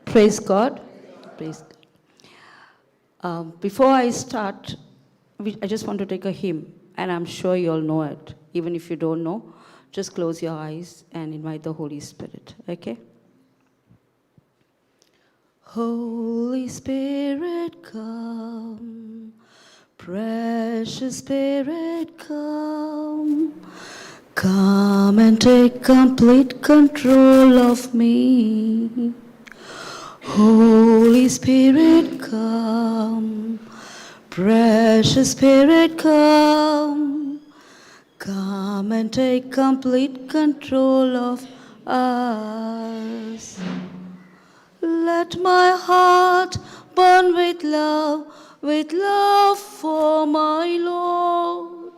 Praise God. Praise God. Before I start, I just want to take a hymn, and I'm sure you all know it. Even if you don't know, just close your eyes and invite the Holy Spirit, okay? Holy Spirit, come. Precious Spirit, come. Come and take complete control of me. Holy Spirit, come. Precious Spirit, come. Come and take complete control of us. Let my heart burn with love for my Lord.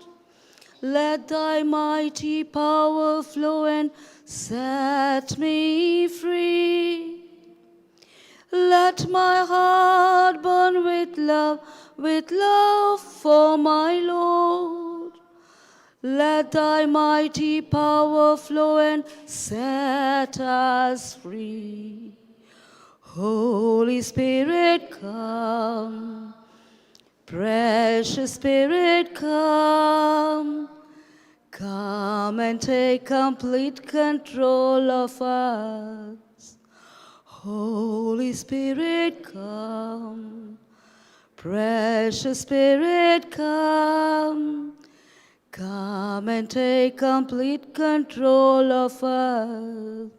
Let thy mighty power flow and set me free. Let my heart burn with love for my Lord. Let thy mighty power flow and set us free. Holy Spirit, come. Precious Spirit, come. Come and take complete control of us. Holy Spirit, come. Precious Spirit, come. Come and take complete control of us.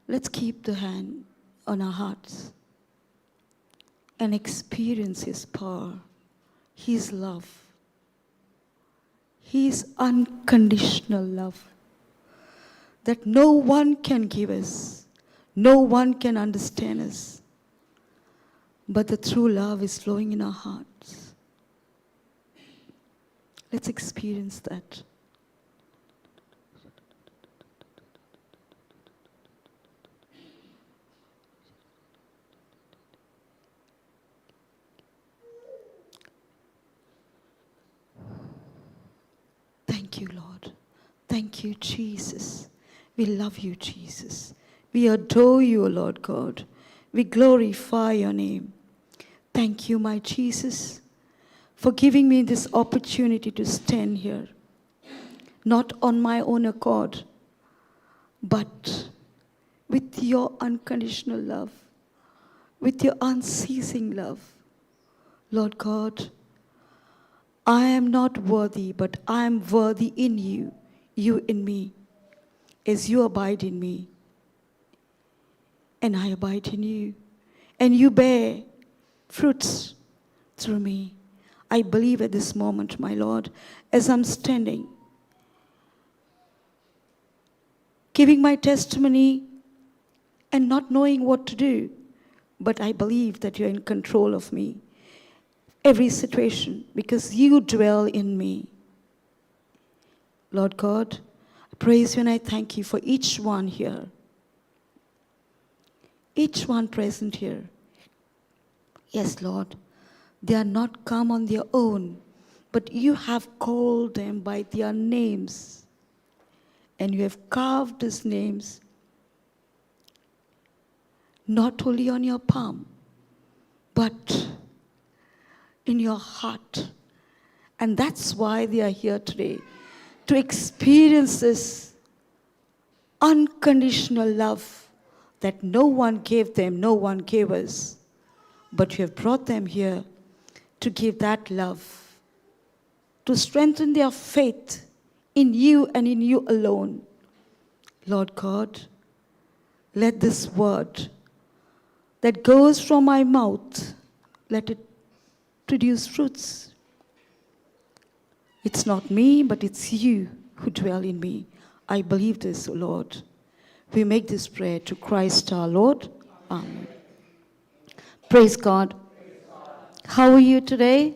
Let's keep the hand on our hearts and experience His power, His love, His unconditional love that no one can give us, no one can understand us, but the true love is flowing in our hearts. Let's experience that. Thank you, Lord. Thank you, Jesus. We love you, Jesus. We adore you, Lord God. We glorify your name. Thank you, my Jesus, for giving me this opportunity to stand here, not on my own accord, but with your unconditional love, with your unceasing love. Lord God, I am not worthy, but I am worthy in you, you in me, as you abide in me, and I abide in you, and you bear fruits through me. I believe at this moment, my Lord, as I'm standing, giving my testimony and not knowing what to do, but I believe that you're in control of me, every situation, because you dwell in me. Lord God, I praise you and I thank you for each one here, each one present here. Yes, Lord, they are not come on their own, but you have called them by their names And you have carved his names not only on your palm, but in your heart. And that's why they are here today, to experience this unconditional love that no one gave them, no one gave us. But you have brought them here to give that love, to strengthen their faith in you and in you alone. Lord God, let this word that goes from my mouth, let it produce fruits. It's not me, but it's you who dwell in me. I believe this, O Lord. We make this prayer to Christ our Lord. Amen. Praise God. How are you today?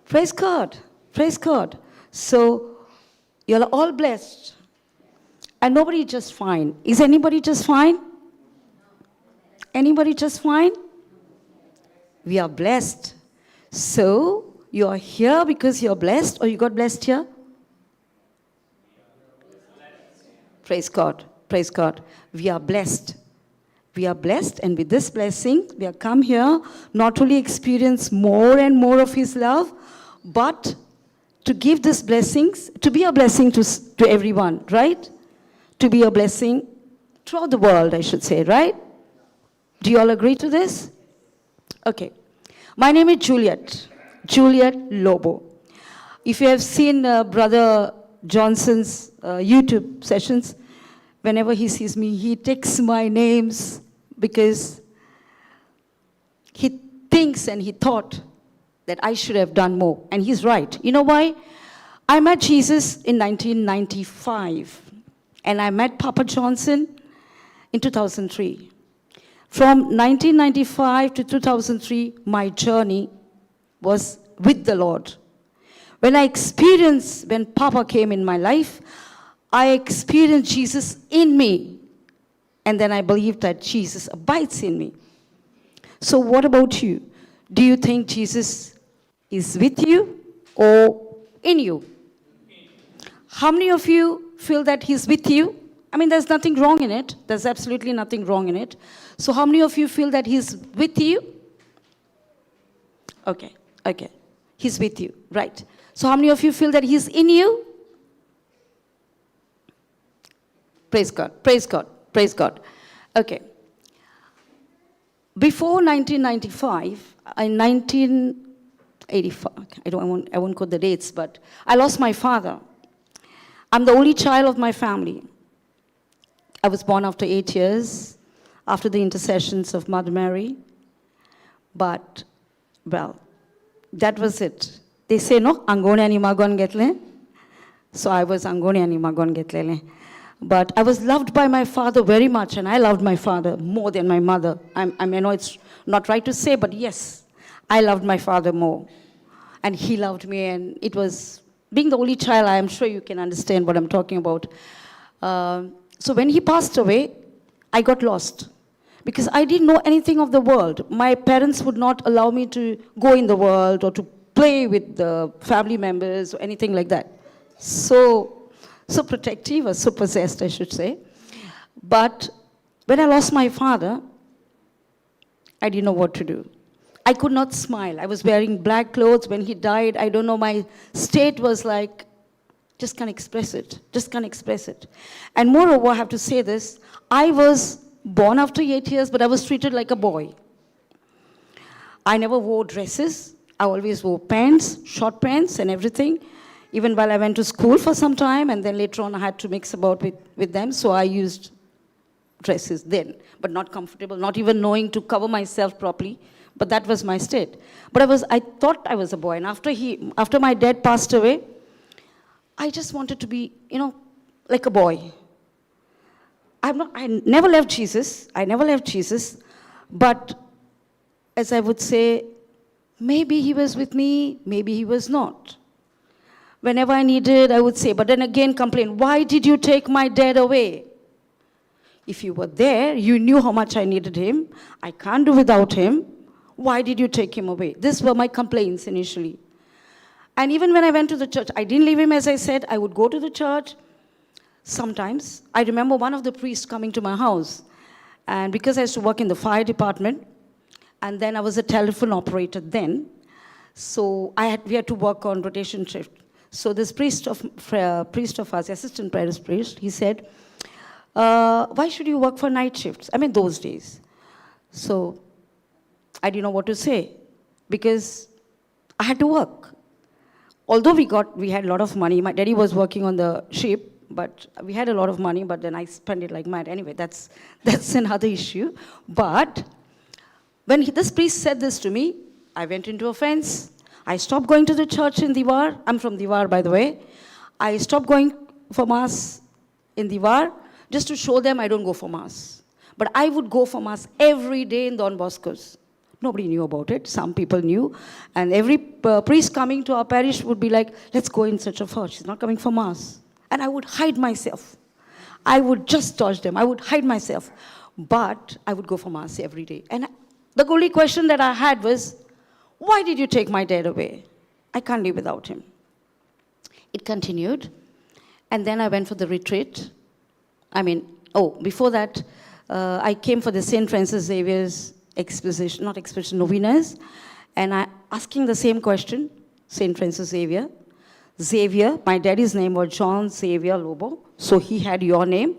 Praise God. Praise God. So, you're all blessed. And nobody just fine. Is anybody just fine? Anybody just fine? We are blessed. So, you are here because you're blessed, or you got blessed here? Praise God. Praise God. We are blessed. We are blessed, and with this blessing, we have come here not only experience more and more of His love, but to give these blessings, to be a blessing to everyone, right? To be a blessing throughout the world, I should say, right? Do you all agree to this? Okay. My name is Juliet Lobo. If you have seen Brother Johnson's YouTube sessions, whenever he sees me, he takes my names because he thinks and he thought that I should have done more. And he's right. You know why? I met Jesus in 1995. And I met Papa Johnson in 2003. From 1995 to 2003, my journey was with the Lord. When Papa came in my life, I experienced Jesus in me. And then I believed that Jesus abides in me. So what about you? Do you think Jesus is with you or in you? How many of you feel that He's with you? I mean, there's nothing wrong in it. There's absolutely nothing wrong in it. So how many of you feel that He's with you? Okay. He's with you, right. So how many of you feel that He's in you? Praise God, praise God, praise God. Okay. Before 1995, in 1985, I won't quote the dates, but I lost my father. I'm the only child of my family. I was born after 8 years, after the intercessions of Mother Mary. But, well, that was it. They say, no, angone ani magon getle. So I was angone ani magon getle. But I was loved by my father very much, and I loved my father more than my mother. I know it's not right to say, but yes, I loved my father more. And he loved me, and it was, being the only child, I am sure you can understand what I'm talking about. So when he passed away, I got lost. Because I didn't know anything of the world. My parents would not allow me to go in the world or to play with the family members or anything like that. So protective, or so possessed, I should say. But when I lost my father, I didn't know what to do. I could not smile. I was wearing black clothes. When he died, I don't know, my state was like, just can't express it. Just can't express it. And moreover, I have to say this, I was born after 8 years, but I was treated like a boy. I never wore dresses. I always wore pants, short pants and everything. Even while I went to school for some time, and then later on I had to mix about with them, so I used dresses then, but not comfortable, not even knowing to cover myself properly. But that was my state. But I thought I was a boy, and after my dad passed away, I just wanted to be, like a boy. I never left Jesus. I never left Jesus. But as I would say, maybe He was with me, maybe He was not. Whenever I needed, I would say, but then again complain, why did you take my dad away? If you were there, you knew how much I needed him. I can't do without him. Why did you take him away? These were my complaints initially. And even when I went to the church, I didn't leave him, as I said. I would go to the church sometimes. I remember one of the priests coming to my house. And because I used to work in the fire department, and then I was a telephone operator then, so we had to work on rotation shift. So this priest of ours, assistant parish priest, he said, why should you work for night shifts? I mean, those days. So I didn't know what to say, because I had to work. Although we had a lot of money. My daddy was working on the ship, but we had a lot of money, but then I spent it like mad. Anyway, that's another issue. But when this priest said this to me, I went into offense. I stopped going to the church in Diwar. I'm from Diwar, by the way. I stopped going for Mass in Diwar just to show them I don't go for Mass. But I would go for Mass every day in Don Bosco's. Nobody knew about it. Some people knew. And every priest coming to our parish would be like, let's go in search of her. She's not coming for Mass. And I would hide myself. I would just dodge them. I would hide myself. But I would go for Mass every day. And the only question that I had was, why did you take my dad away? I can't live without him. It continued. And then I went for the retreat. Before that, I came for the St. Francis Xavier's novenas. And I asking the same question, St. Francis Xavier. Xavier, my daddy's name was John Xavier Lobo, so he had your name.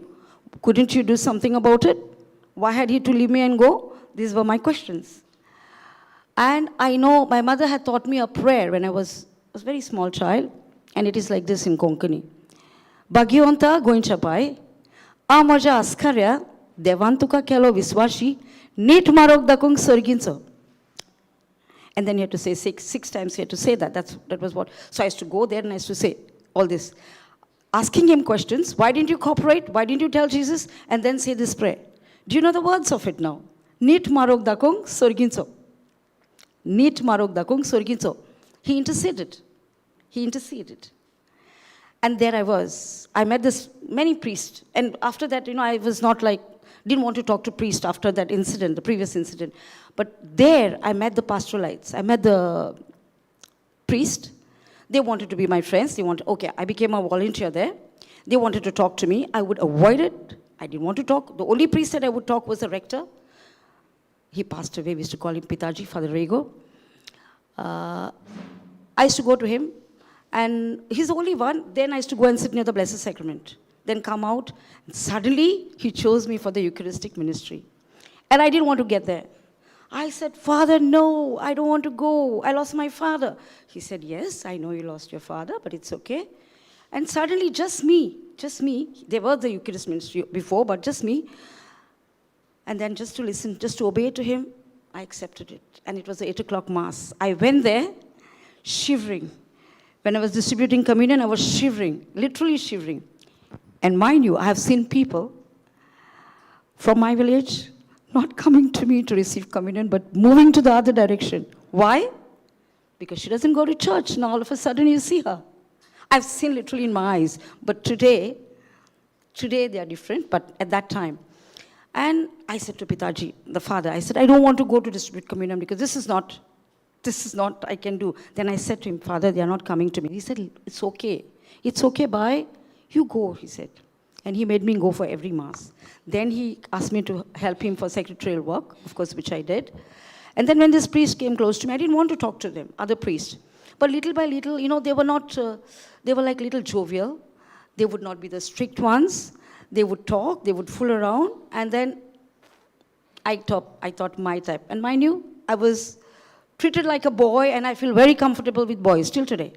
Couldn't you do something about it? Why had he to leave me and go? These were my questions. And I know my mother had taught me a prayer when I was a very small child, and it is like this in Konkani. Bhagiyonta goinchapai, amaja askarya, devantuka kelo viswashi, nit marok dakung sorginso. And then you had to say six times, you had to say that. That was what. So I used to go there and I used to say all this. Asking him questions, why didn't you cooperate? Why didn't you tell Jesus? And then say this prayer. Do you know the words of it now? Nit marok dakung sorginso. Nit marok dakung sorginso. He interceded. And there I was. I met many priests. And after that, I was not didn't want to talk to priests after that incident, the previous incident. But there, I met the pastoralites. I met the priest. They wanted to be my friends. I became a volunteer there. They wanted to talk to me. I would avoid it. I didn't want to talk. The only priest that I would talk was the rector. He passed away. We used to call him Pitaji, Father Rego. I used to go to him. And he's the only one. Then I used to go and sit near the Blessed Sacrament. Then come out. And suddenly, he chose me for the Eucharistic ministry. And I didn't want to get there. I said, Father, no, I don't want to go. I lost my father. He said, yes, I know you lost your father, but it's okay. And suddenly, just me. There was the Eucharist ministry before, but just me. And then just to listen, just to obey to him, I accepted it. And it was the 8 o'clock Mass. I went there, shivering. When I was distributing communion, I was shivering, literally shivering. And mind you, I have seen people from my village not coming to me to receive communion, but moving to the other direction. Why? Because she doesn't go to church. Now all of a sudden you see her. I've seen literally in my eyes. But today they are different, but at that time. And I said to Pitaji, the father, I said, I don't want to go to distribute communion because this is not I can do. Then I said to him, Father, they are not coming to me. He said, it's okay. It's okay, bye. You go, he said. And he made me go for every Mass. Then he asked me to help him for secretarial work, of course, which I did. And then when this priest came close to me, I didn't want to talk to them, other priests. But little by little, they were not, they were like little jovial. They would not be the strict ones. They would talk, they would fool around. And then I thought my type. And mind you, I was treated like a boy, and I feel very comfortable with boys till today.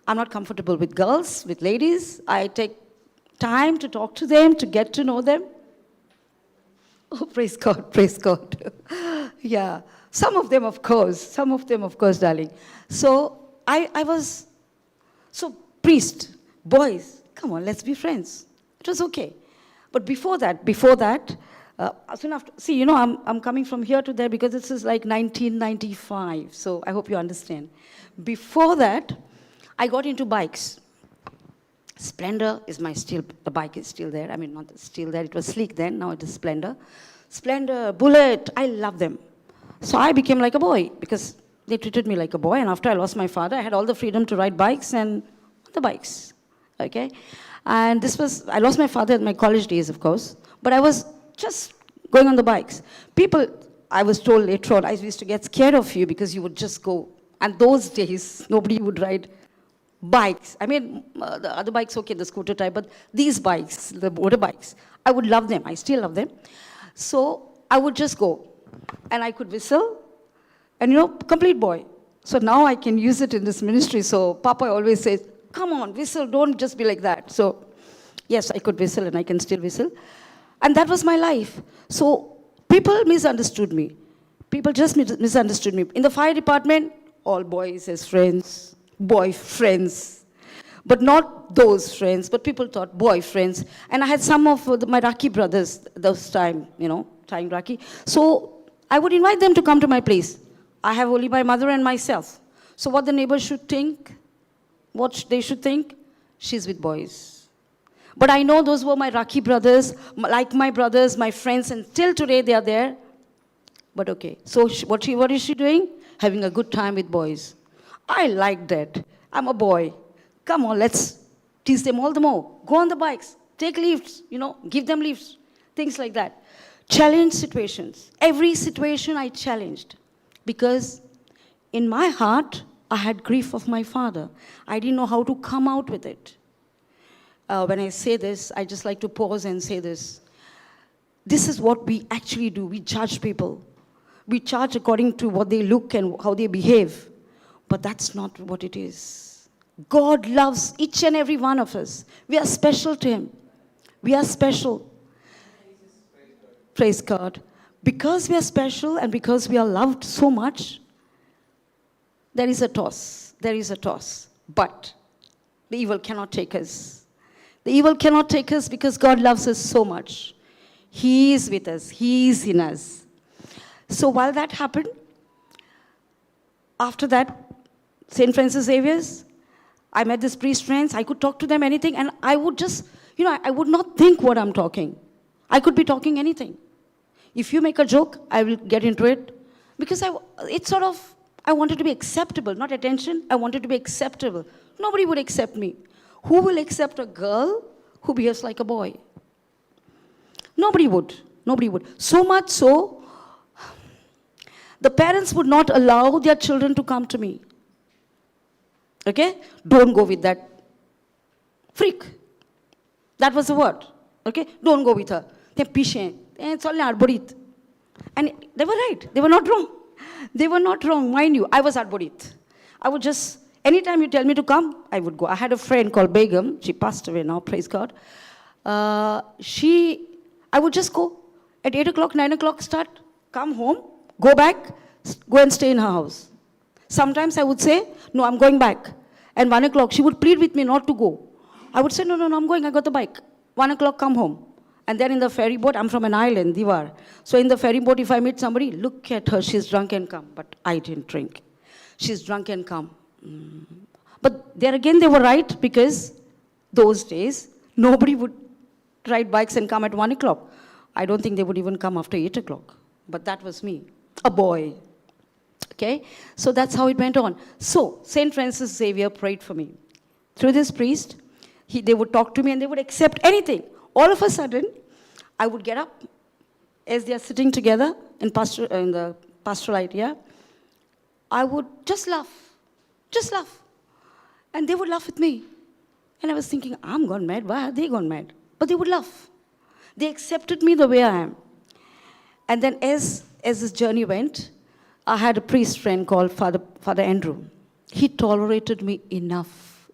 I'm not comfortable with girls, with ladies. I take time to talk to them, to get to know them. Oh, praise God, praise God. Yeah, some of them, of course, darling. So priest, boys, come on, let's be friends. It was okay. But before that, soon after, I'm coming from here to there because this is like 1995, so I hope you understand. Before that, I got into bikes. Splendor is the bike is still there. I mean, not still there, it was sleek then, now it is Splendor. Splendor, Bullet, I love them. So I became like a boy because They treated me like a boy, and after I lost my father, I had all the freedom to ride bikes and the bikes, okay? And I lost my father in my college days, of course, but I was just going on the bikes. People, I was told later on, I used to get scared of you because you would just go. And those days, nobody would ride bikes. I mean, the other bikes, okay, the scooter type, but these bikes, the motorbikes, I would love them. I still love them. So I would just go, and I could whistle, and complete boy. So now I can use it in this ministry. So Papa always says, come on, whistle, don't just be like that. So yes, I could whistle, and I can still whistle. And that was my life. So people misunderstood me. People just misunderstood me. In the fire department, all boys as friends, boyfriends. But not those friends, but people thought boyfriends. And I had some of my Rakhi brothers those time, tying Rakhi. So I would invite them to come to my place. I have only my mother and myself. So what the neighbors should think, what they should think, she's with boys. But I know those were my Rakhi brothers, like my brothers, my friends, and till today they are there. But okay, so what is she doing? Having a good time with boys. I like that. I'm a boy. Come on, let's tease them all the more. Go on the bikes, take lifts, give them lifts, things like that. Challenge situations. Every situation I challenged. Because in my heart, I had grief of my father. I didn't know how to come out with it. When I say this, I just like to pause and say this. This is what we actually do. We judge people. We judge according to what they look and how they behave. But that's not what it is. God loves each and every one of us. We are special to Him. We are special. Praise God. Because we are special and because we are loved so much, there is a toss. There is a toss. But the evil cannot take us. The evil cannot take us because God loves us so much. He is with us. He is in us. So while that happened, after that, St. Francis Xavier's, I met these priest friends. I could talk to them anything, and I would just, I would not think what I'm talking. I could be talking anything. If you make a joke, I will get into it. Because I wanted to be acceptable, not attention. I wanted to be acceptable. Nobody would accept me. Who will accept a girl who behaves like a boy? Nobody would. Nobody would. So much so, the parents would not allow their children to come to me. Okay? Don't go with that freak. That was the word. Okay? Don't go with her. They're pishe. And they were right. They were not wrong. They were not wrong. Mind you, I was arborit. I would just, anytime you tell me to come, I would go. I had a friend called Begum. She passed away now, praise God. I would just go. At 8 o'clock, 9 o'clock start, come home, go back, go and stay in her house. Sometimes I would say, no, I'm going back. And 1 o'clock, she would plead with me not to go. I would say, no, I'm going, I got the bike. 1 o'clock, come home. And then in the ferry boat, I'm from an island, Diwar. So in the ferry boat, if I meet somebody, look at her, she's drunk and come. But I didn't drink. She's drunk and come. But there again, they were right, because those days, nobody would ride bikes and come at 1 o'clock. I don't think they would even come after 8 o'clock. But that was me, a boy. Okay? So that's how it went on. So St. Francis Xavier prayed for me. Through this priest, they would talk to me and they would accept anything. All of a sudden, I would get up as they are sitting together in the pastoral idea. I would just laugh. And they would laugh with me. And I was thinking, I'm gone mad. Why are they gone mad? But they would laugh. They accepted me the way I am. And then as this journey went, I had a priest friend called Father Andrew. He tolerated me enough,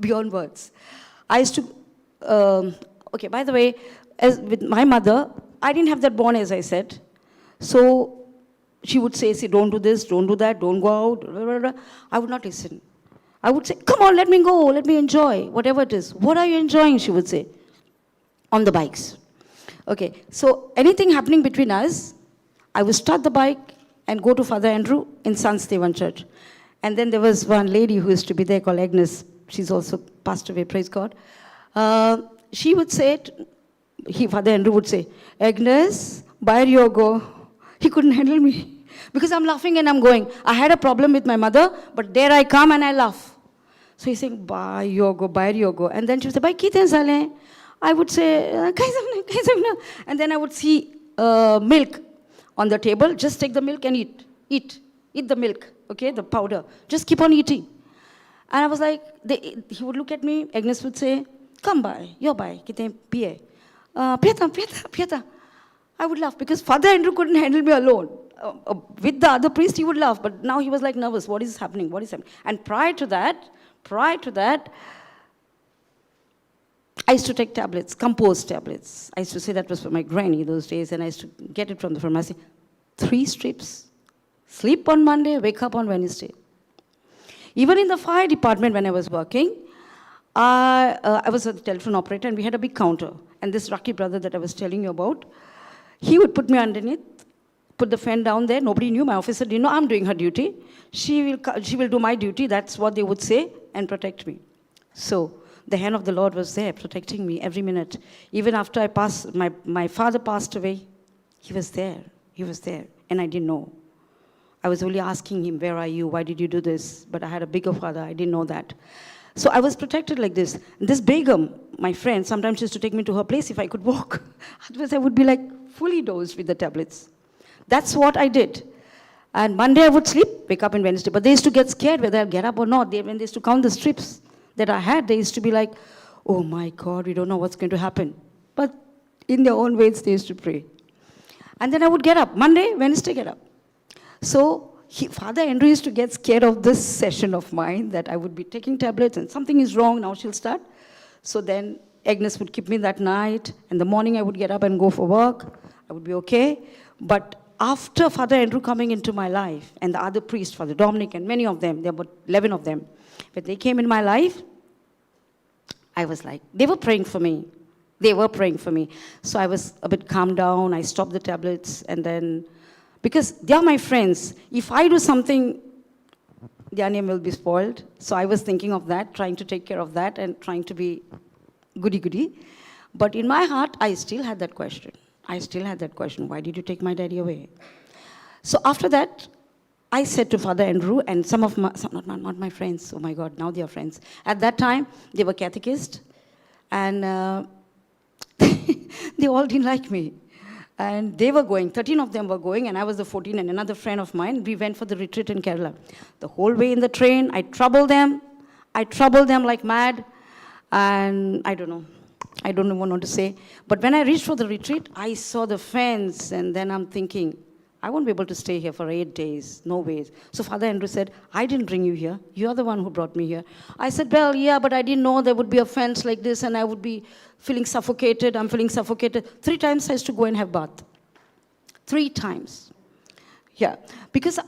beyond words. I used to, okay, by the way, as with my mother, I didn't have that bond, as I said. So she would say, see, don't do this, don't do that, don't go out. Blah, blah, blah. I would not listen. I would say, come on, let me go, let me enjoy, whatever it is. What are you enjoying, she would say, on the bikes. Okay, so anything happening between us, I would start the bike and go to Father Andrew in San Stephen Church. And then there was one lady who used to be there called Agnes. She's also passed away, praise God. She would say, Father Andrew would say, Agnes, where you go? He couldn't handle me. Because I'm laughing and I'm going. I had a problem with my mother, but there I come and I laugh. So he's saying, bye yogo. And then she would say, bye kiten sale. I would say, "Kai and then I would see milk on the table. Just take the milk and eat the milk, okay, the powder. Just keep on eating. And I was like, he would look at me, Agnes would say, come by, yo by, kite piye. Pieta. I would laugh because Father Andrew couldn't handle me alone. With the other priest, he would laugh, but now he was like nervous. What is happening? And prior to that, I used to take tablets, composed tablets. I used to say that was for my granny those days, and I used to get it from the pharmacy. 3 strips. Sleep on Monday, wake up on Wednesday. Even in the fire department when I was working, I was a telephone operator, and we had a big counter. And this Rocky brother that I was telling you about, he would put me underneath, put the fan down there. Nobody knew. My officer didn't know I'm doing her duty. She will do my duty. That's what they would say, and protect me. So the hand of the Lord was there, protecting me every minute. Even after I passed, my father passed away, he was there. He was there, and I didn't know. I was only asking him, where are you? Why did you do this? But I had a bigger father. I didn't know that. So I was protected like this. This Begum, my friend, sometimes used to take me to her place if I could walk. Otherwise, I would be like fully dosed with the tablets. That's what I did. And Monday I would sleep, wake up on Wednesday. But they used to get scared whether I'd get up or not. When they used to count the strips that I had, they used to be like, oh my God, we don't know what's going to happen. But in their own ways, they used to pray. And then I would get up. Monday, Wednesday, get up. So Father Andrew used to get scared of this session of mine, that I would be taking tablets and something is wrong, now she'll start. So then Agnes would keep me that night. In the morning, I would get up and go for work. I would be okay. But after Father Andrew coming into my life, and the other priests, Father Dominic, and many of them, there were 11 of them, when they came in my life, I was like, they were praying for me. They were praying for me. So I was a bit calmed down. I stopped the tablets, and then, because they are my friends. If I do something, their name will be spoiled. So I was thinking of that, trying to take care of that, and trying to be goody-goody. But in my heart, I still had that question. Why did you take my daddy away? So after that, I said to Father Andrew, and some of my, not my friends, oh my God, now they are friends. At that time, they were catechists, and they all didn't like me. And they were going, 13 of them were going, and I was the 14, and another friend of mine. We went for the retreat in Kerala. The whole way in the train, I troubled them like mad, and I don't know what to say. But when I reached for the retreat, I saw the fence, and then I'm thinking, I won't be able to stay here for 8 days, no ways. So Father Andrew said, I didn't bring you here. You're the one who brought me here. I said, well, yeah, but I didn't know there would be a fence like this, and I would be feeling suffocated. I'm feeling suffocated. 3 times I used to go and have bath. 3 times. Yeah, because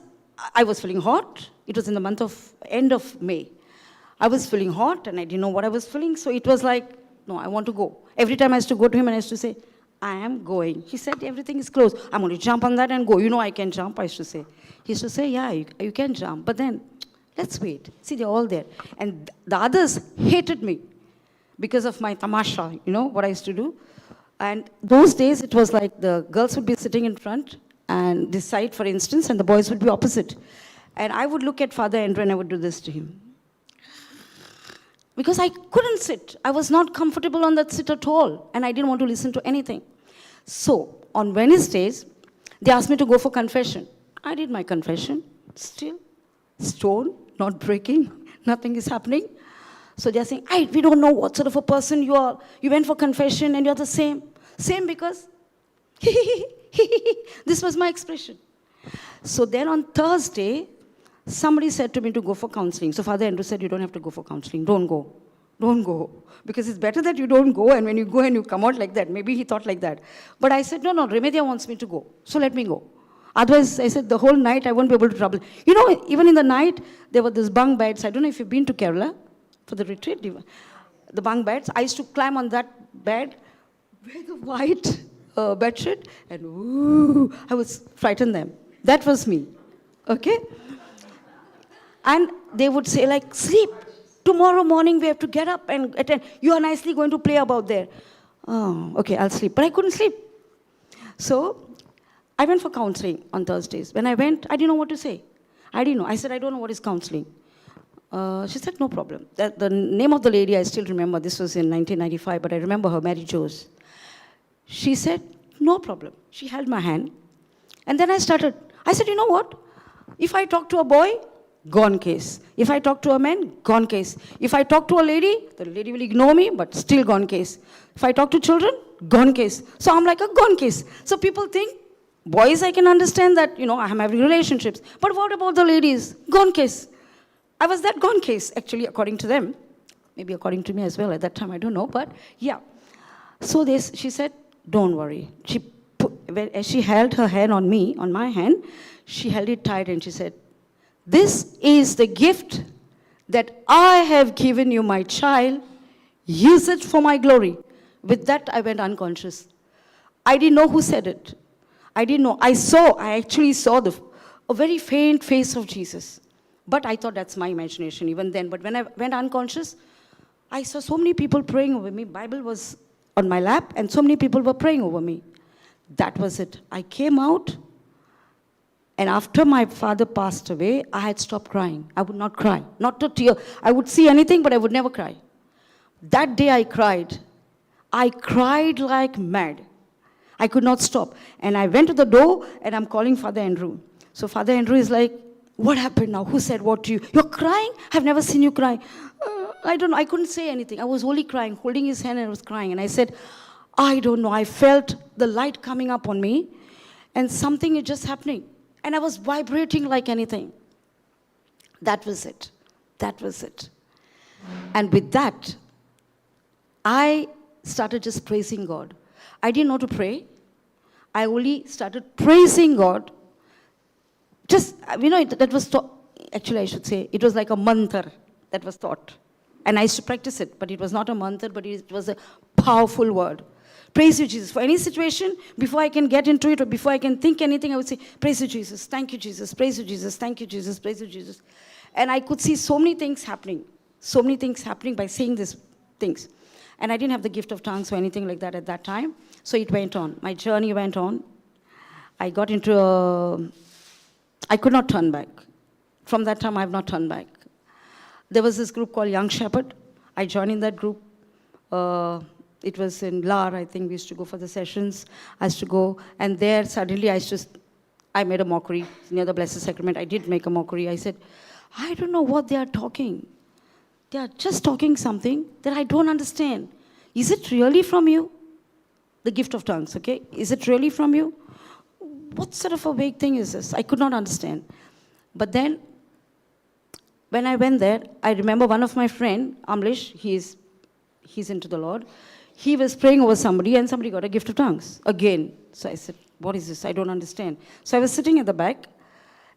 I was feeling hot. It was in the end of May. I was feeling hot, and I didn't know what I was feeling, so it was like, no, I want to go. Every time I used to go to him, and I used to say, I am going. He said, everything is closed. I'm going to jump on that and go. You know I can jump, I used to say. He used to say, yeah, you can jump. But then, let's wait. See, they're all there. And the others hated me because of my tamasha, you know, what I used to do. And those days, it was like the girls would be sitting in front, and this side, for instance, and the boys would be opposite. And I would look at Father Andrew, and I would do this to him. Because I couldn't sit. I was not comfortable on that sit at all. And I didn't want to listen to anything. So, on Wednesdays, they asked me to go for confession. I did my confession. Still, stone, not breaking. Nothing is happening. So they're saying, we don't know what sort of a person you are. You went for confession and you're the same. Same because, this was my expression. So then on Thursday, somebody said to me to go for counseling. So Father Andrew said, you don't have to go for counseling. Don't go. Don't go. Because it's better that you don't go, and when you go and you come out like that. Maybe he thought like that. But I said, no, Remedia wants me to go. So let me go. Otherwise, I said, the whole night I won't be able to trouble. You know, even in the night, there were these bunk beds. I don't know if you've been to Kerala for the retreat. The bunk beds. I used to climb on that bed, wear the white bedsheet, and ooh, I would frighten them. That was me. Okay? And they would say, like, sleep. Tomorrow morning we have to get up and attend. You are nicely going to play about there. Oh, okay, I'll sleep. But I couldn't sleep. So I went for counseling on Thursdays. When I went, I didn't know what to say. I didn't know. I said, I don't know what is counseling. She said, no problem. The name of the lady, I still remember. This was in 1995, but I remember her, Mary Joes. She said, no problem. She held my hand. And then I said, you know what? If I talk to a boy, gone case. If I talk to a man, gone case. If I talk to a lady, the lady will ignore me, but still gone case. If I talk to children, gone case. So I'm like a gone case. So people think, boys, I can understand that, I'm having relationships. But what about the ladies? Gone case. I was that gone case, actually, according to them. Maybe according to me as well at that time, I don't know. But yeah. So she said, don't worry. As she held her hand on me, on my hand, she held it tight and she said, this is the gift that I have given you, my child. Use it for my glory. With that, I went unconscious. I didn't know who said it. I didn't know. I actually saw a very faint face of Jesus. But I thought that's my imagination even then. But when I went unconscious, I saw so many people praying over me. Bible was on my lap, and so many people were praying over me. That was it. I came out, and after my father passed away, I had stopped crying. I would not cry. Not a tear. I would see anything, but I would never cry. That day I cried. I cried like mad. I could not stop. And I went to the door, and I'm calling Father Andrew. So Father Andrew is like, what happened now? Who said what to you? You're crying? I've never seen you cry. I don't know. I couldn't say anything. I was only crying, holding his hand, and I was crying. And I said, I don't know. I felt the light coming up on me, and something is just happening. And I was vibrating like anything. That was it. That was it. And with that, I started just praising God. I didn't know to pray. I only started praising God. Just, that was taught. Actually, I should say, it was like a mantra that was taught. And I used to practice it, but it was not a mantra, but it was a powerful word. Praise you, Jesus. For any situation, before I can get into it or before I can think anything, I would say, praise you, Jesus. Thank you, Jesus. Praise you, Jesus. Thank you, Jesus. Praise you, Jesus. And I could see so many things happening. So many things happening by saying these things. And I didn't have the gift of tongues or anything like that at that time. So it went on. My journey went on. I got into I could not turn back. From that time, I have not turned back. There was this group called Young Shepherd. I joined in that group. It was in Lar, I think we used to go for the sessions. I used to go, and there suddenly I made a mockery near the Blessed Sacrament. I did make a mockery. I said, I don't know what they are talking. They are just talking something that I don't understand. Is it really from you? The gift of tongues, okay? Is it really from you? What sort of a vague thing is this? I could not understand. But then, when I went there, I remember one of my friend, Amlish, he's into the Lord. He was praying over somebody, and somebody got a gift of tongues again. So I said, what is this? I don't understand. So I was sitting at the back,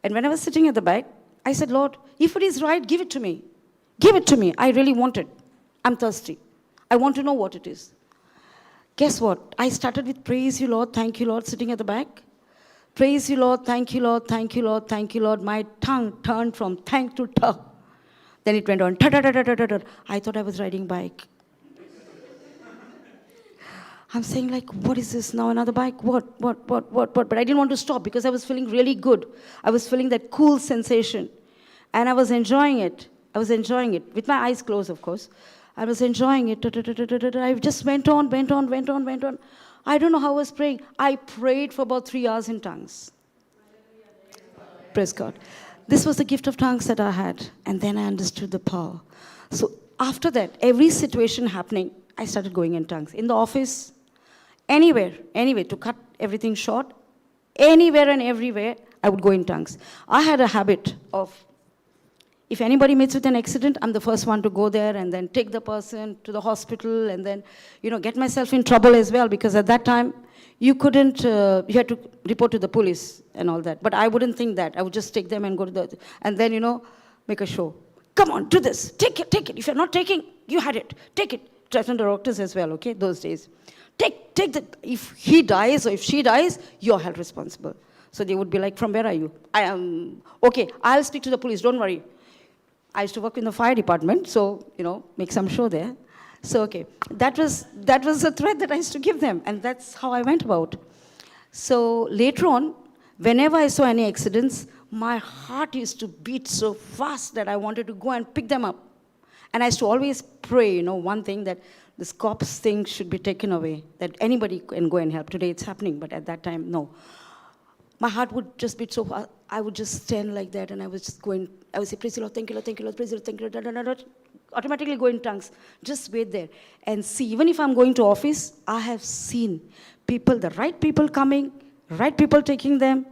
and when I was sitting at the back, I said, Lord, if it is right, give it to me. Give it to me. I really want it. I'm thirsty. I want to know what it is. Guess what? I started with praise you, Lord, thank you, Lord, sitting at the back. Praise you, Lord, thank you, Lord, thank you, Lord, thank you, Lord. My tongue turned from thank to ta. Then it went on, ta-ta-ta-ta-ta-ta. I thought I was riding bike. I'm saying like, what is this now, another bike? What? But I didn't want to stop because I was feeling really good. I was feeling that cool sensation. And I was enjoying it. I was enjoying it, with my eyes closed, of course. I was enjoying it. I just went on. I don't know how I was praying. I prayed for about 3 hours in tongues. Praise God. This was the gift of tongues that I had. And then I understood the power. So after that, every situation happening, I started going in tongues. In the office, anywhere, to cut everything short, anywhere and everywhere, I would go in tongues. I had a habit of, if anybody meets with an accident, I'm the first one to go there and then take the person to the hospital and then, get myself in trouble as well, because at that time, you couldn't, you had to report to the police and all that. But I wouldn't think that. I would just take them and go to and then, make a show. Come on, do this. Take it. If you're not taking, you had it. Take it. Threaten the doctors as well, okay, those days. Take if he dies or if she dies, you're held responsible. So they would be like, from where are you? I am, okay, I'll speak to the police, don't worry. I used to work in the fire department, so, make some show there. So, okay, that was the threat that I used to give them, and that's how I went about. So later on, whenever I saw any accidents, my heart used to beat so fast that I wanted to go and pick them up. And I used to always pray, one thing, that this cops thing should be taken away, that anybody can go and help. Today it's happening, but at that time, no. My heart would just beat so fast. I would just stand like that, and I was just going, I would say, praise the Lord, thank you, Lord, thank you, Lord, praise the Lord, thank you, Lord, da, da, da, da. Automatically go in tongues. Just wait there and see. Even if I'm going to office, I have seen people, the right people coming, right people taking them,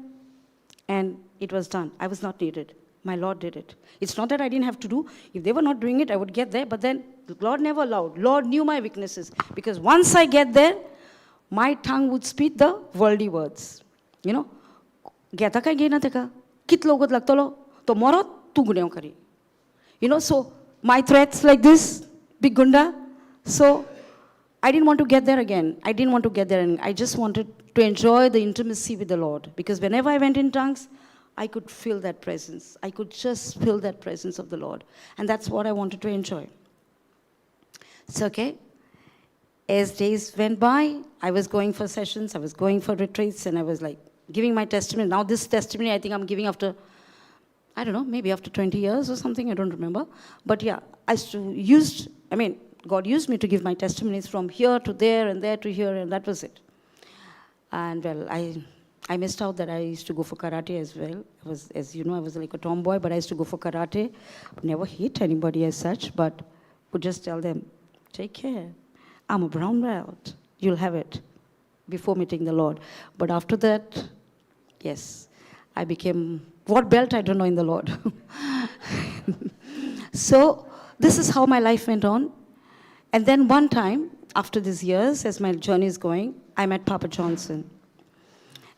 and it was done. I was not needed. My Lord did it. It's not that I didn't have to do. If they were not doing it, I would get there, but then the Lord never allowed. Lord knew my weaknesses, because once I get there, my tongue would speak the worldly words. Geta kai gena teka, kit logot lagtolo, to morot tu guneo kari. So my threats like this, big gunda. So I didn't want to get there again. I didn't want to get there, and I just wanted to enjoy the intimacy with the Lord. Because whenever I went in tongues, I could feel that presence. I could just feel that presence of the Lord. And that's what I wanted to enjoy. It's okay. As days went by, I was going for sessions, I was going for retreats, and I was like giving my testimony. Now this testimony, I think I'm giving after, I don't know, maybe after 20 years or something, I don't remember. But yeah, God used me to give my testimonies from here to there and there to here, and that was it. And well, I missed out that I used to go for karate as well. As you know, I was like a tomboy, but I used to go for karate. Never hit anybody as such, but would just tell them, take care. I'm a brown belt. You'll have it before meeting the Lord. But after that, yes, I became, what belt, I don't know in the Lord. So this is how my life went on. And then one time, after these years, as my journey is going, I met Papa Johnson.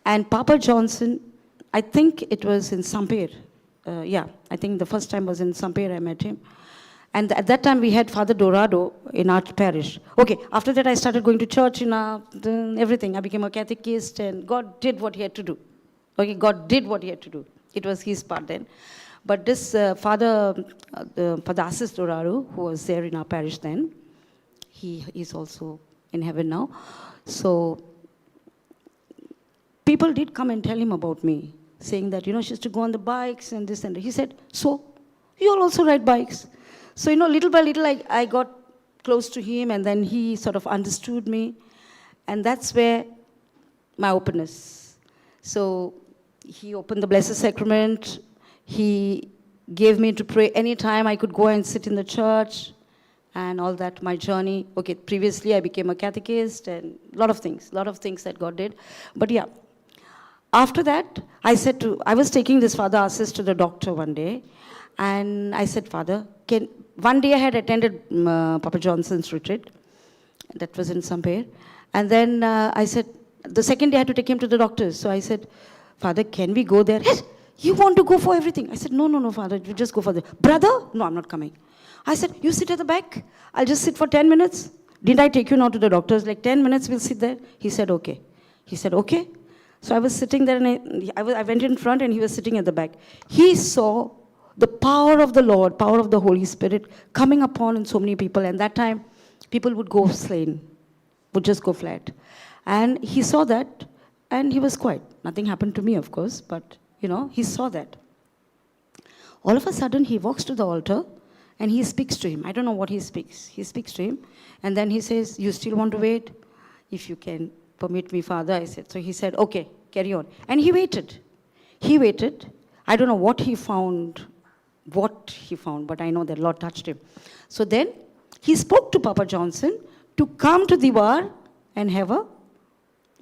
And Papa Johnson, I think it was in Sampir. I think the first time was in Sampir I met him. And at that time we had Father Dorado in our parish. Okay, after that I started going to church everything. I became a catechist, and God did what he had to do. Okay, God did what he had to do. It was his part then. But this Father Assis Dorado, who was there in our parish then, he is also in heaven now. So people did come and tell him about me, saying that, she used to go on the bikes and this and that. He said, so, you all also ride bikes. So, little by little, I got close to him, and then he sort of understood me. And that's where my openness. So, he opened the Blessed Sacrament. He gave me to pray anytime. I could go and sit in the church and all that, my journey. Okay, previously I became a catechist and a lot of things that God did. But yeah, after that, I was taking this Father Assis to the doctor one day, and I said, Father, one day I had attended Papa Johnson's retreat. That was in Sampir. And then I said, the second day I had to take him to the doctors. So I said, Father, can we go there? Yes, you want to go for everything. I said, no, Father, you just go for the... Brother? No, I'm not coming. I said, you sit at the back. I'll just sit for 10 minutes. Didn't I take you now to the doctors? Like 10 minutes, we'll sit there. He said, okay. So I was sitting there, and I went in front, and he was sitting at the back. He saw the power of the Lord, power of the Holy Spirit coming upon in so many people. And that time, people would go slain, would just go flat. And he saw that, and he was quiet. Nothing happened to me, of course, but, he saw that. All of a sudden, he walks to the altar, and he speaks to him. I don't know what he speaks. He speaks to him, and then he says, you still want to wait? If you can permit me, Father, I said. So he said, okay, carry on. And he waited. I don't know what he found, but I know that Lord touched him. So then he spoke to Papa Johnson to come to Diwar and have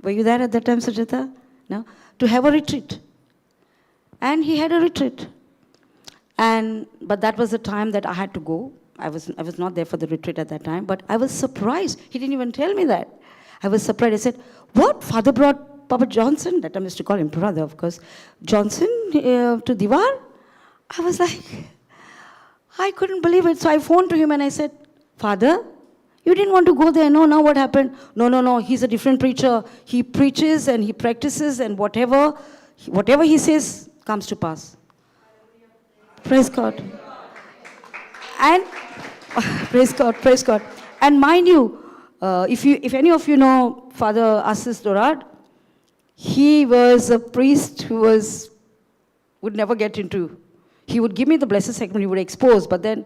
were you there at that time, Sajata? No? To have a retreat. And he had a retreat. But that was the time that I had to go. I was not there for the retreat at that time, but I was surprised. He didn't even tell me that. I was surprised. I said, what? Father brought Papa Johnson? That time I used to call him brother, of course. Johnson to Diwar? I was like, I couldn't believe it. So I phoned to him and I said, Father, you didn't want to go there. No, now what happened? No. He's a different preacher. He preaches and he practices, and whatever he says comes to pass. Praise God. And praise God. And mind you, if any of you know Father Assis Dorad, He was a priest who would never get into. He would give me the Blessed Sacrament, he would expose, but then,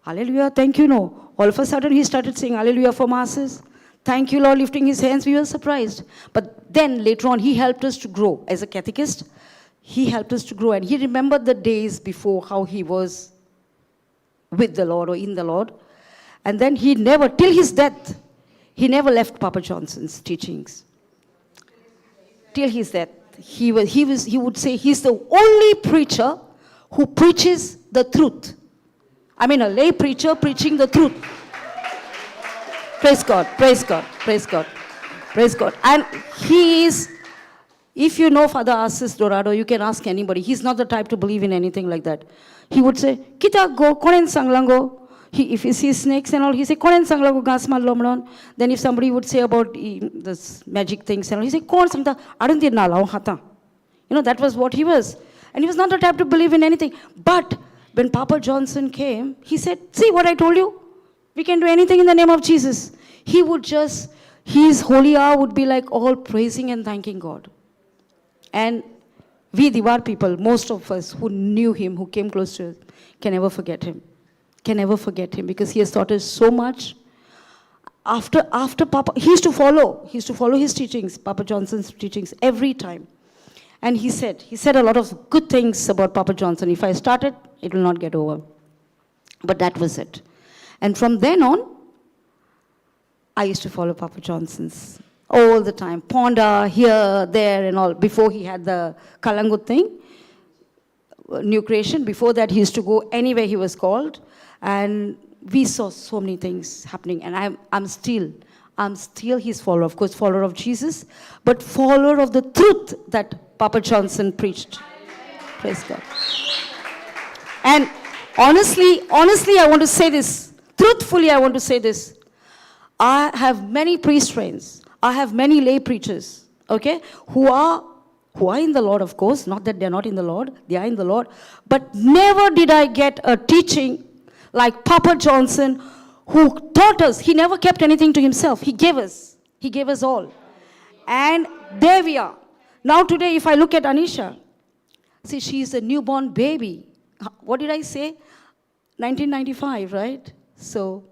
hallelujah, thank you, no. All of a sudden, he started saying hallelujah for masses. Thank you, Lord, lifting his hands. We were surprised. But then later on, he helped us to grow. As a catechist, he helped us to grow. And he remembered the days before how he was with the Lord or in the Lord. And then he never, till his death, he never left Papa Johnson's teachings. Till his death. He would say he's the only preacher who preaches the truth. I mean, a lay preacher preaching the truth. Praise God, praise God, praise God, praise God. And he is, if you know Father Asis Dorado, you can ask anybody. He's not the type to believe in anything like that. He would say, Kita go, konen sanglango. If he sees snakes and all, he say, konen sanglango gasmal lomron. Then if somebody would say about this magic things and all, he say, kon sangta, arantir na lao hata. You know, that was what he was. And he was not the type to believe in anything. But when Papa Johnson came, he said, see what I told you? We can do anything in the name of Jesus. He would just, his holy hour would be like all praising and thanking God. And we Diwar people, most of us who knew him, who came close to us, can never forget him. Can never forget him because he has taught us so much. After Papa, he used to follow his teachings, Papa Johnson's teachings, every time. And he said a lot of good things about Papa Johnson. If I started, it will not get over. But that was it. And from then on, I used to follow Papa Johnson's all the time. Ponda, here, there, and all. Before he had the Kalangut thing, new creation. Before that, he used to go anywhere he was called. And we saw so many things happening. And I'm still his follower. Of course, follower of Jesus, but follower of the truth that Papa Johnson preached. Praise God. And honestly, I want to say this. Truthfully, I want to say this. I have many priest friends. I have many lay preachers, okay, who are in the Lord, of course. Not that they're not in the Lord. They are in the Lord. But never did I get a teaching like Papa Johnson, who taught us. He never kept anything to himself. He gave us. He gave us all. And there we are. Now today, if I look at Anisha, see, she's a newborn baby. What did I say? 1995, right? So,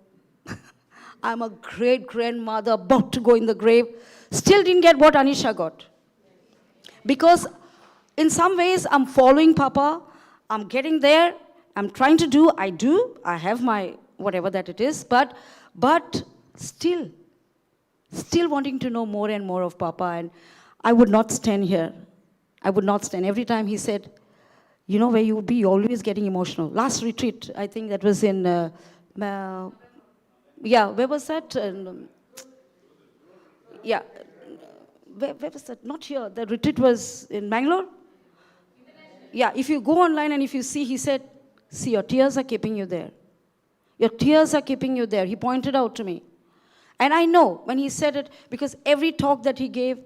I'm a great-grandmother about to go in the grave. Still didn't get what Anisha got. Because in some ways, I'm following Papa. I'm getting there. I'm trying to do. I have my whatever that it is. But still wanting to know more and more of Papa. And I would not stand here. I would not stand. Every time he said, you know where you would be, you're always getting emotional. Last retreat, I think that was in, where was that? Where was that? Not here. The retreat was in Bangalore. Yeah, if you go online and if you see, he said, see, your tears are keeping you there. Your tears are keeping you there. He pointed out to me. And I know when he said it, because every talk that he gave,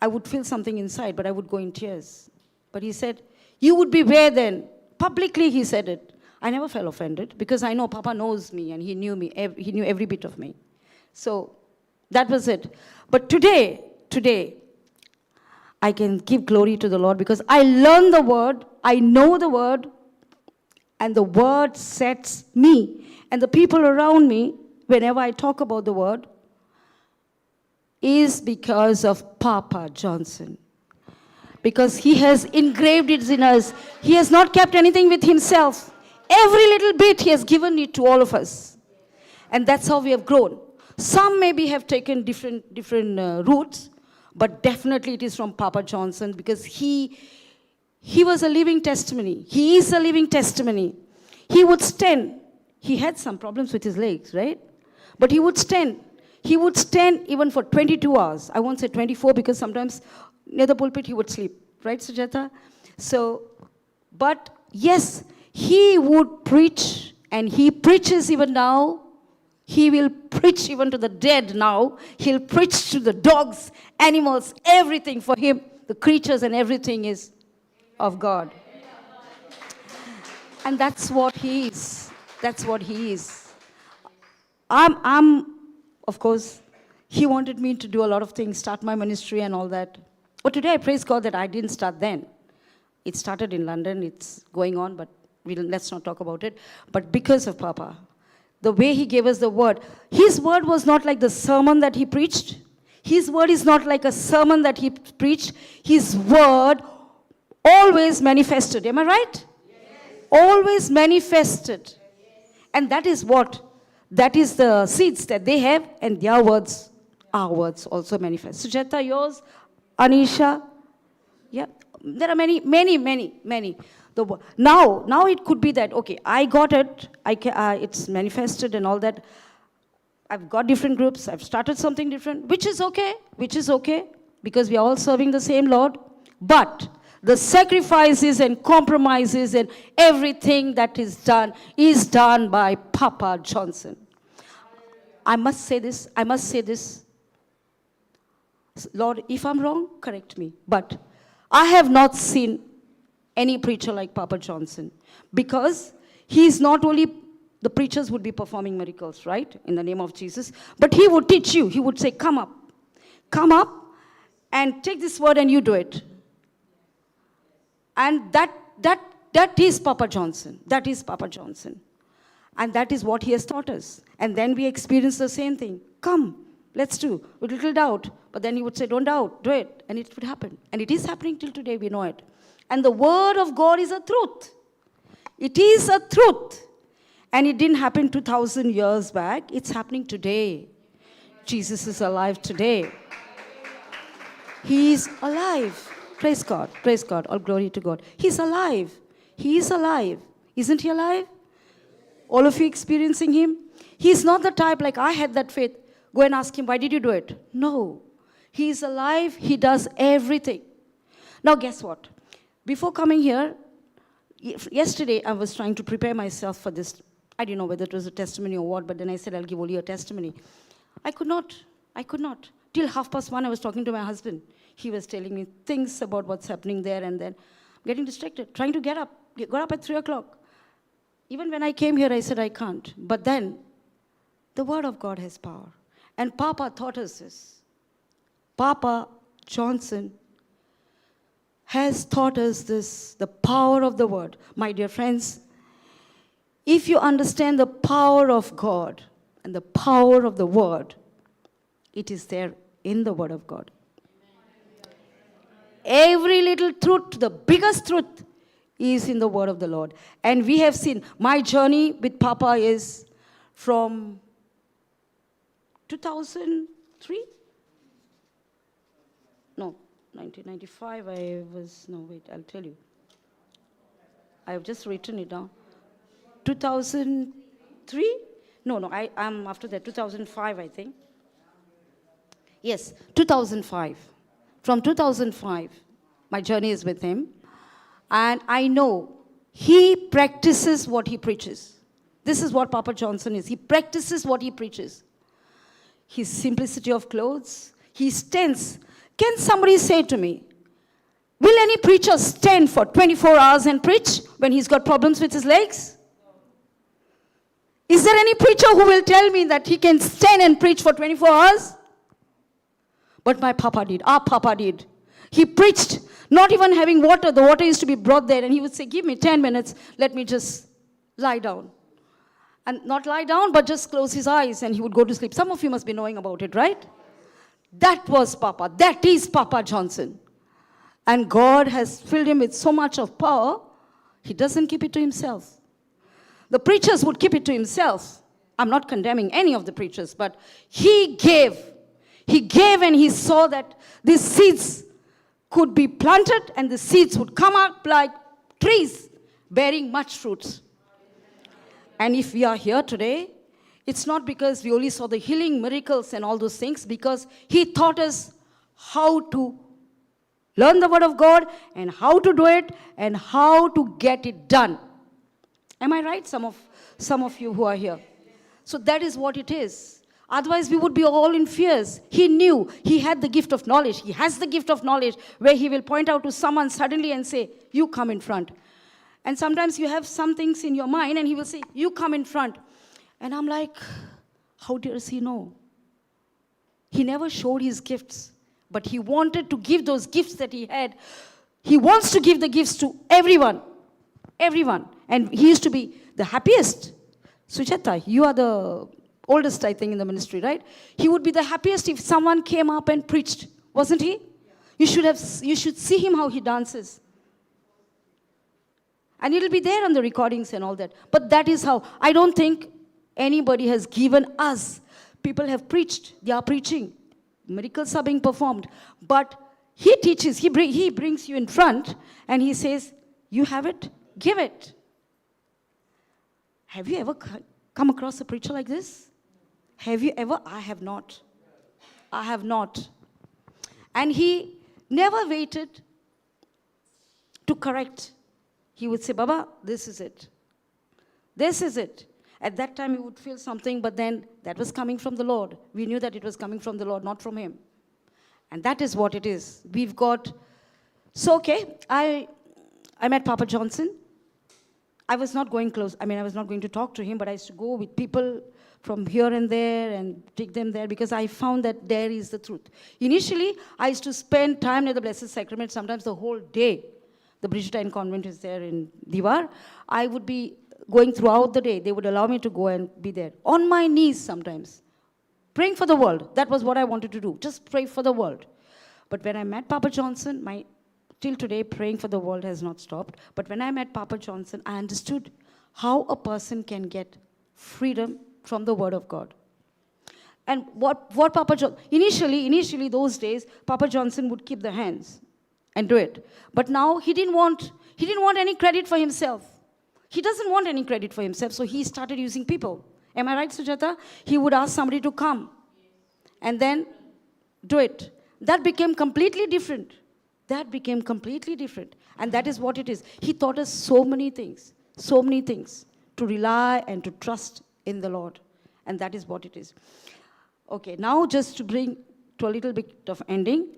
I would feel something inside, but I would go in tears. But he said, you would be where then? Publicly he said it. I never felt offended because I know Papa knows me and he knew me. He knew every bit of me. So that was it. But today, I can give glory to the Lord because I learned the word, I know the word, and the word sets me and the people around me, whenever I talk about the word, is because of Papa Johnson. Because he has engraved it in us. He has not kept anything with himself. Every little bit he has given it to all of us. And that's how we have grown. Some maybe have taken different routes, but definitely it is from Papa Johnson because he was a living testimony. He is a living testimony. He would stand. He had some problems with his legs, right? But he would stand. He would stand even for 22 hours. I won't say 24 because sometimes near the pulpit he would sleep. Right, Sujata? So, but yes, he would preach and he preaches even now. He will preach even to the dead now. He'll preach to the dogs, animals, everything for him. The creatures and everything is of God. And that's what he is. That's what he is. I'm, of course, he wanted me to do a lot of things, start my ministry and all that. But today I praise God that I didn't start then. It started in London, it's going on, but let's not talk about it. But because of Papa, the way he gave us the word, his word was not like the sermon that he preached. His word is not like a sermon that he preached. His word always manifested. Am I right? Yes. Always manifested. Yes. And that is what? That is the seeds that they have, and their words, our words also manifest. Sujata, yours, Anisha, yeah. There are many. Now it could be that, okay, I got it, it's manifested and all that. I've got different groups, I've started something different, which is okay, because we are all serving the same Lord. But the sacrifices and compromises and everything that is done by Papa Johnson. I must say this. Lord, if I'm wrong, correct me. But I have not seen any preacher like Papa Johnson, because he's not only, the preachers would be performing miracles, right, in the name of Jesus, but he would teach you. He would say, come up and take this word and you do it. And that is Papa Johnson. That is Papa Johnson. And that is what he has taught us. And then we experience the same thing. Come, let's do, with little doubt. But then he would say, don't doubt, do it. And it would happen. And it is happening till today, we know it. And the word of God is a truth. It is a truth. And it didn't happen 2,000 years back. It's happening today. Jesus is alive today. He is alive. Praise God. Praise God. All glory to God. He's alive. He is alive. Isn't he alive? All of you experiencing him? He's not the type like, I had that faith. Go and ask him, why did you do it? No. He is alive. He does everything. Now guess what? Before coming here, yesterday I was trying to prepare myself for this. I didn't know whether it was a testimony or what, but then I said I'll give only a testimony. I could not. Till 1:30 I was talking to my husband. He was telling me things about what's happening there, and then I'm getting distracted, trying to get up. Got up at 3 o'clock. Even when I came here, I said I can't. But then, the word of God has power. And Papa taught us this. Papa Johnson has taught us this, the power of the word. My dear friends, if you understand the power of God and the power of the word, it is there in the word of God. Every little truth, the biggest truth, is in the word of the Lord. And we have seen, my journey with Papa is from 2003? No, 1995 I'll tell you. I have just written it down. 2003? No, I'm after that, 2005 I think. Yes, 2005. From 2005, my journey is with him. And I know he practices what he preaches. This is what Papa Johnson is. He practices what he preaches. His simplicity of clothes. He stands. Can somebody say to me, will any preacher stand for 24 hours and preach when he's got problems with his legs? Is there any preacher who will tell me that he can stand and preach for 24 hours? But my Papa did. Our Papa did. He preached, not even having water. The water used to be brought there, and he would say, give me 10 minutes, let me just lie down. And not lie down, but just close his eyes, and he would go to sleep. Some of you must be knowing about it, right? That was Papa. That is Papa Johnson. And God has filled him with so much of power, he doesn't keep it to himself. The preachers would keep it to himself. I'm not condemning any of the preachers, but he gave. He gave, and he saw that these seeds could be planted, and the seeds would come up like trees bearing much fruits. And if we are here today, it's not because we only saw the healing miracles and all those things, because he taught us how to learn the word of God and how to do it and how to get it done. Am I right? Some of you who are here. So that is what it is. Otherwise, we would be all in fears. He knew. He had the gift of knowledge. He has the gift of knowledge where he will point out to someone suddenly and say, you come in front. And sometimes you have some things in your mind and he will say, you come in front. And I'm like, how does he know? He never showed his gifts. But he wanted to give those gifts that he had. He wants to give the gifts to everyone. Everyone. And he used to be the happiest. Sujata, you are the oldest, I think, in the ministry, right? He would be the happiest if someone came up and preached. Wasn't he? You should see him how he dances. And it'll be there on the recordings and all that. But that is how. I don't think anybody has given us. People have preached. They are preaching. Miracles are being performed. But he teaches. He brings you in front and he says, you have it, give it. Have you ever come across a preacher like this? Have you ever? I have not. I have not. And he never waited to correct. He would say, Baba, this is it. This is it. At that time, he would feel something, but then that was coming from the Lord. We knew that it was coming from the Lord, not from him. And that is what it is. We've got... So, okay, I met Papa Johnson. I was not going close. I was not going to talk to him, but I used to go with people from here and there and take them there because I found that there is the truth. Initially, I used to spend time near the Blessed Sacrament, sometimes the whole day. The Brigittine convent is there in Diwar. I would be going throughout the day. They would allow me to go and be there. On my knees sometimes. Praying for the world. That was what I wanted to do. Just pray for the world. But when I met Papa Johnson, till today, praying for the world has not stopped. But when I met Papa Johnson, I understood how a person can get freedom from the Word of God. And what Papa Johnson... Initially, those days, Papa Johnson would keep the hands and do it. But now he didn't want any credit for himself. He doesn't want any credit for himself, so he started using people. Am I right, Sujata? He would ask somebody to come and then do it. That became completely different. And that is what it is. He taught us so many things, to rely and to trust in the Lord. And that is what it is. Okay, now just to bring to a little bit of ending.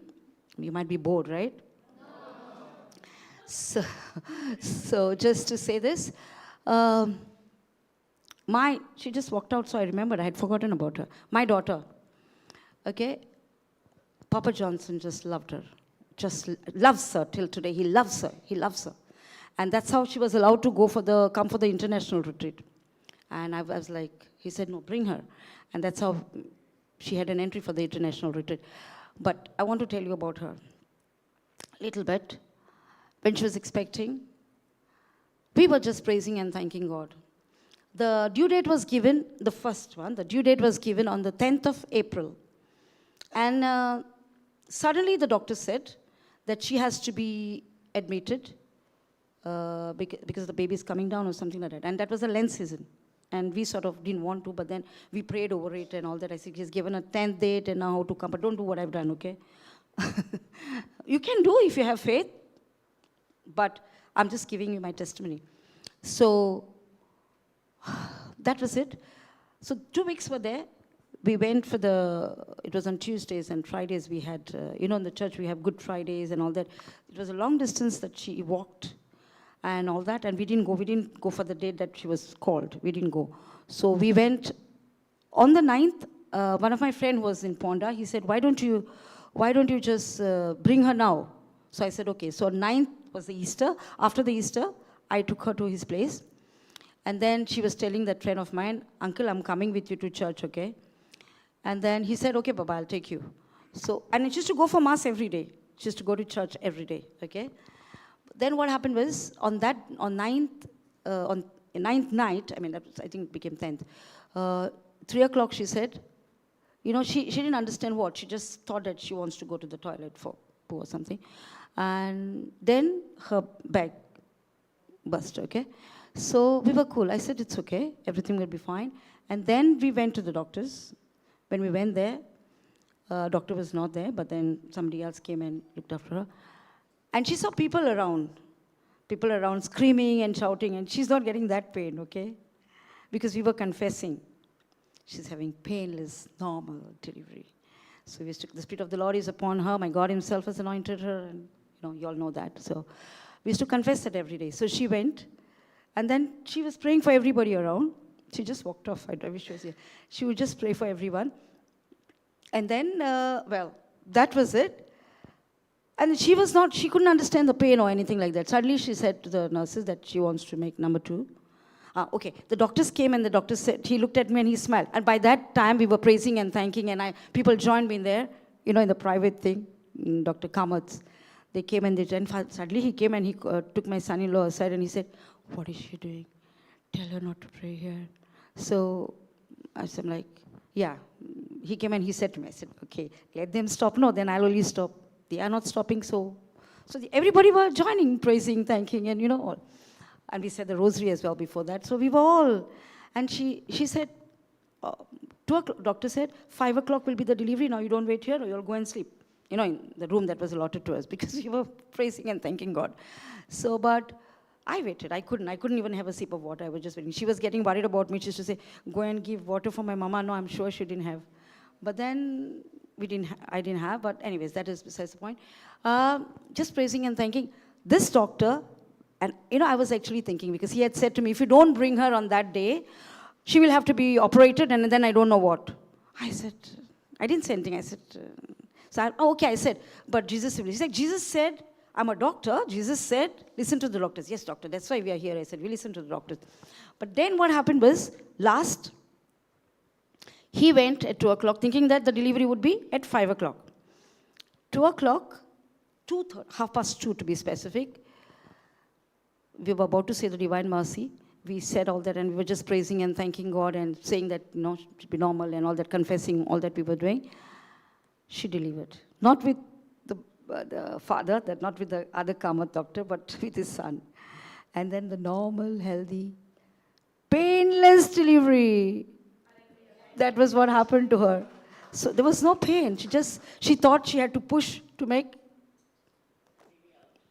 You might be bored, right? So just to say this, she just walked out, so I remembered. I had forgotten about her. My daughter, okay, Papa Johnson just loved her, just loves her till today. He loves her. And that's how she was allowed to come for the international retreat. And I was like, he said, no, bring her. And that's how she had an entry for the international retreat. But I want to tell you about her a little bit. When she was expecting, we were just praising and thanking God. The due date was given, the first one, the due date was given on the 10th of April. And suddenly the doctor said that she has to be admitted because the baby is coming down or something like that. And that was a Lent season. And we sort of didn't want to, but then we prayed over it and all that. I said, he's given a 10th date and now how to come. But don't do what I've done, okay? You can do if you have faith. But I'm just giving you my testimony. So that was it. So 2 weeks were there. We went it was on Tuesdays and Fridays we had, in the church we have Good Fridays and all that. It was a long distance that she walked and all that. And we didn't go for the date that she was called. We didn't go. So we went on the 9th. One of my friends was in Ponda. He said, why don't you just bring her now? So I said, okay. So 9th was the Easter. After the Easter, I took her to his place. And then she was telling that friend of mine, Uncle, I'm coming with you to church, okay? And then he said, okay, Baba, I'll take you. So, and she used to go for Mass every day. She used to go to church every day, okay? Then what happened was, on 9th night, that was, I think became 10th, 3 o'clock she said, she didn't understand what. She just thought that she wants to go to the toilet for poo or something. And then her bag burst, okay? So we were cool. I said, it's okay. Everything will be fine. And then we went to the doctors. When we went there, doctor was not there, but then somebody else came and looked after her. And she saw people around screaming and shouting, and she's not getting that pain, okay? Because we were confessing. She's having painless, normal delivery. So the Spirit of the Lord is upon her. My God himself has anointed her, and you all know that. So we used to confess that every day. So she went, and then she was praying for everybody around. She just walked off. I wish she was here. She would just pray for everyone. And then, that was it. And she couldn't understand the pain or anything like that. Suddenly she said to the nurses that she wants to make number 2. Okay, the doctors came and the doctor said, he looked at me and he smiled. And by that time we were praising and thanking, and people joined me in there, in the private thing, Dr. Kamat's. They came and suddenly he came and he took my son-in-law aside and he said, what is she doing? Tell her not to pray here. So I said, like, yeah. He came and he said to me, I said, okay, let them stop. No, then I'll only stop. They are not stopping, so everybody were joining, praising, thanking, and all. And we said the rosary as well before that. So we were all, and she said, 2 o'clock, doctor said, 5 o'clock will be the delivery. Now you don't wait here or you'll go and sleep. In the room that was allotted to us, because we were praising and thanking God. So, but I waited. I couldn't even have a sip of water. I was just waiting. She was getting worried about me. She used to say, go and give water for my mama. No, I'm sure she didn't have. But then I didn't have. But anyways, that is besides the point. Just praising and thanking. This doctor, and I was actually thinking, because he had said to me, if you don't bring her on that day, she will have to be operated, and then I don't know what. I said, I didn't say anything. I said, okay, I said, but Jesus will. He said, Jesus said, I'm a doctor. Jesus said, listen to the doctors. Yes, doctor, that's why we are here. I said, we listen to the doctors. But then what happened was, he went at 2 o'clock thinking that the delivery would be at 5 o'clock. 2 o'clock, 2:30 to be specific, we were about to say the Divine Mercy. We said all that and we were just praising and thanking God and saying that, it should be normal and all that, confessing all that we were doing. She delivered. Not with the father, not with the other Kamath doctor, but with his son. And then the normal, healthy, painless delivery. That was what happened to her. So there was no pain. She thought she had to push to make.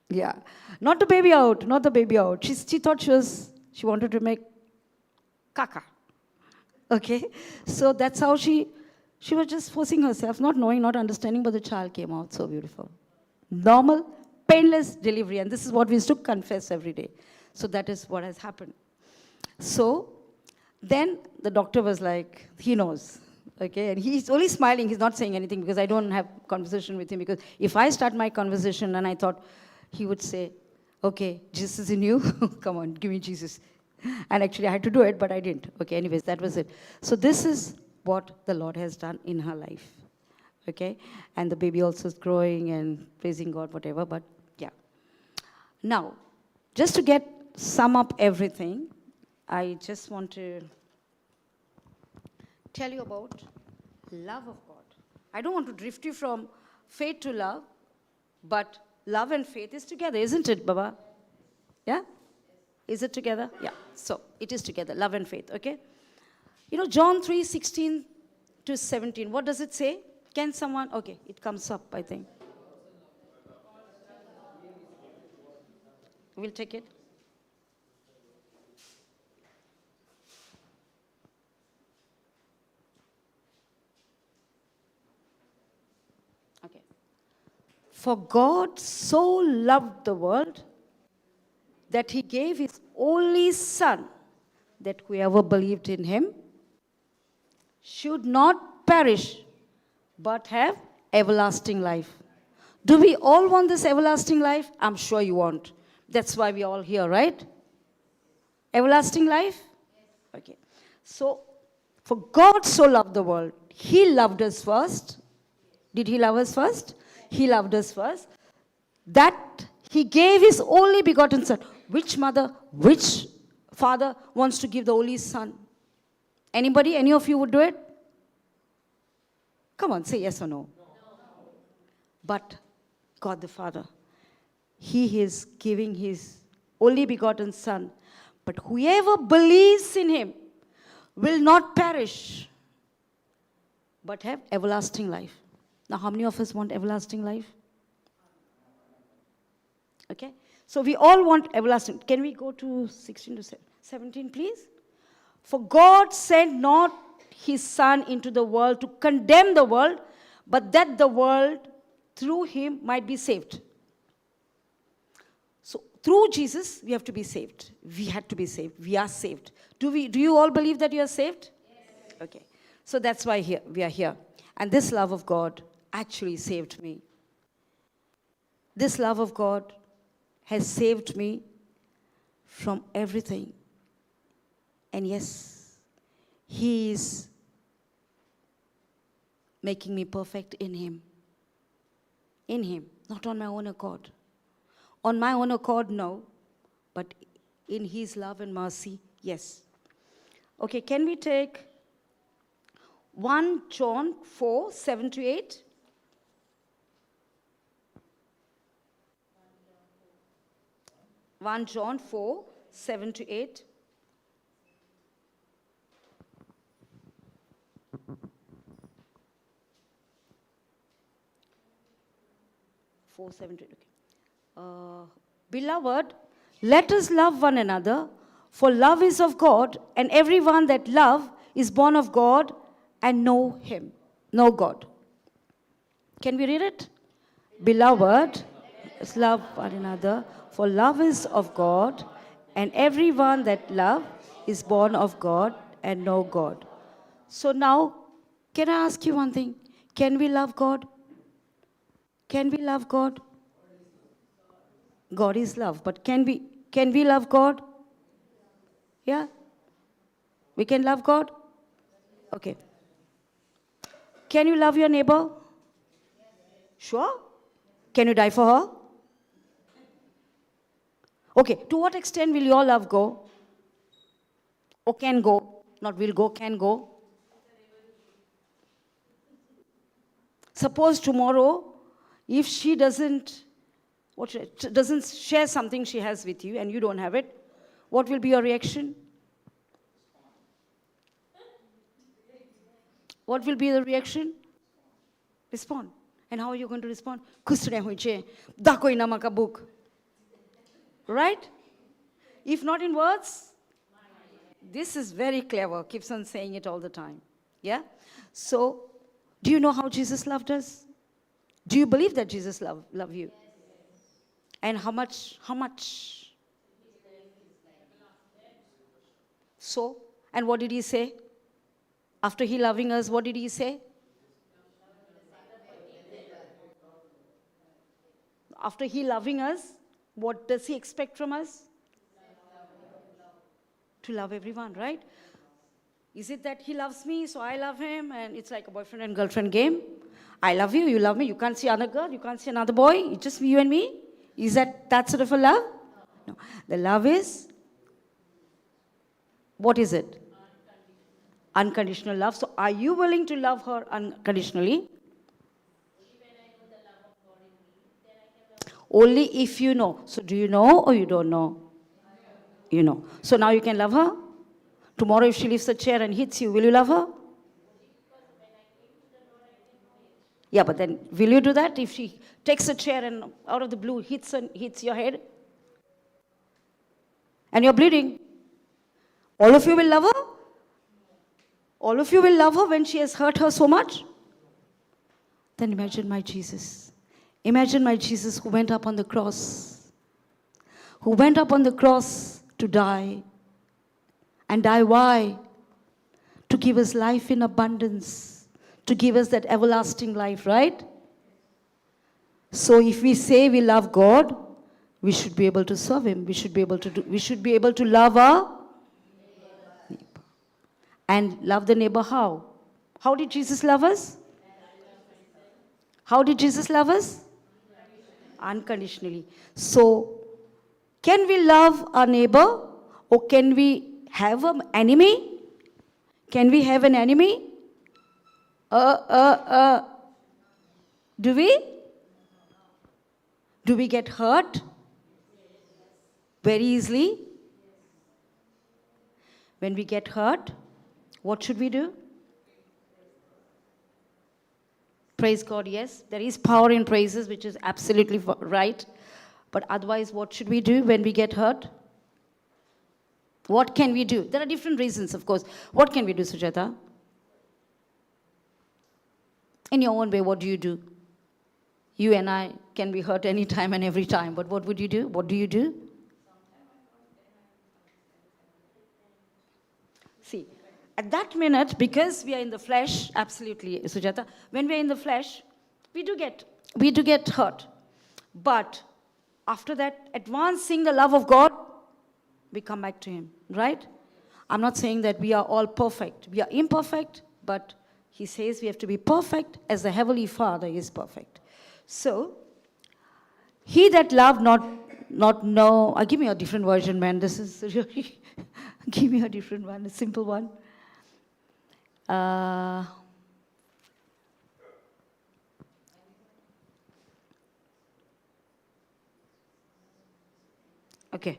Yeah. Not the baby out. She thought she wanted to make caca. Okay. So that's how she was just forcing herself, not knowing, not understanding, but the child came out so beautiful. Normal, painless delivery. And this is what we used to confess every day. So that is what has happened. So then the doctor was like, he knows. Okay, and he's only smiling. He's not saying anything because I don't have conversation with him. Because if I start my conversation, and I thought he would say, okay, Jesus is in you. Come on, give me Jesus. And actually I had to do it, but I didn't. Okay, anyways, that was it. So this is what the Lord has done in her life. Okay, and the baby also is growing and praising God, whatever, but yeah. Now, just to sum up everything, I just want to tell you about love of God. I don't want to drift you from faith to love, but love and faith is together, isn't it, Baba? Yeah? Is it together? Yeah. So, it is together, love and faith, okay? John 3:16 to 17, what does it say? Can someone, okay, it comes up, I think. We'll take it. Okay. For God so loved the world that he gave his only Son, that whoever believed in him should not perish, but have everlasting life. Do we all want this everlasting life? I'm sure you want. That's why we're all here, right? Everlasting life? Okay. So, for God so loved the world, he loved us first. Did he love us first? He loved us first. That he gave his only begotten Son. Which mother, which father wants to give the only Son? Anybody? Any of you would do it? Come on, say yes or no. But God the Father, he is giving his only begotten Son. But whoever believes in him will not perish, but have everlasting life. Now, how many of us want everlasting life? Okay. So we all want everlasting. Can we go to 16 to 17, please? For God sent not his Son into the world to condemn the world, but that the world through him might be saved. So through Jesus, we have to be saved. We had to be saved. We are saved. Do you all believe that you are saved? Yes. Okay. So that's why we are here. And this love of God actually saved me. This love of God has saved me from everything. And yes, He is making me perfect in Him. In Him, not on my own accord. On my own accord, no, but in His love and mercy, yes. Okay, can we take 1 John 4, 7 to 8? 1 John 4, 7 to 8. Four, 7 to 8. Okay. Beloved, let us love one another, for love is of God, and everyone that love is born of God and know Him, know God. Can we read it? Beloved, let's love one another, for love is of God, and everyone that love is born of God and know God. So now, can I ask you one thing? Can we love God? Can we love God? God is love, but can we love God? Yeah? We can love God? Okay. Can you love your neighbor? Sure? Can you die for her? Okay, to what extent will your love go? Or can go? Not will go, can go. Suppose tomorrow, if she doesn't share something she has with you and you don't have it, what will be your reaction? What will be the reaction? Respond. And how are you going to respond? Kusre hoiche, dakoi namaka book. Right? If not in words, this is very clever. Keeps on saying it all the time. Yeah? So, do you know how Jesus loved us? Do you believe that Jesus loved you? And how much? So, and what did He say? After He loving us, what did He say? After He loving us, what does He expect from us? To love everyone, right? Is it that He loves me, so I love Him, and it's like a boyfriend and girlfriend game? I love you, you love me, you can't see another girl, you can't see another boy, it's just you and me? Is that sort of a love? No. The love is, what is it? Unconditional love. So are you willing to love her unconditionally? Only if you know. So do you know or you don't know? You know. So now you can love her? Tomorrow if she lifts a chair and hits you, will you love her? Yeah, but then will you do that if she takes a chair and out of the blue hits your head? And you're bleeding. All of you will love her? All of you will love her when she has hurt her so much? Then imagine my Jesus. Imagine my Jesus who went up on the cross. Who went up on the cross to die. And die why? To give us life in abundance. To give us that everlasting life, right? So if we say we love God, we should be able to serve Him. We should be able to love our neighbor. And love the neighbor how? How did Jesus love us? How did Jesus love us? Unconditionally. So, can we love our neighbor or can we have an enemy? Can we have an enemy? Do we? Do we get hurt very easily? When we get hurt, what should we do? Praise God, yes. There is power in praises, which is absolutely right. But otherwise, what should we do when we get hurt? What can we do? There are different reasons, of course. What can we do, Sujata? In your own way, what do you do? You and I can be hurt any time and every time, but what would you do? What do you do? See, at that minute, because we are in the flesh, absolutely, Sujata, when we are in the flesh, We do get hurt. But after that, advancing the love of God, we come back to Him, right? I'm not saying that we are all perfect. We are imperfect, but He says we have to be perfect as the Heavenly Father is perfect. So, he that loved not know. Give me a different version, man. This is really. Give me a different one, a simple one. Okay.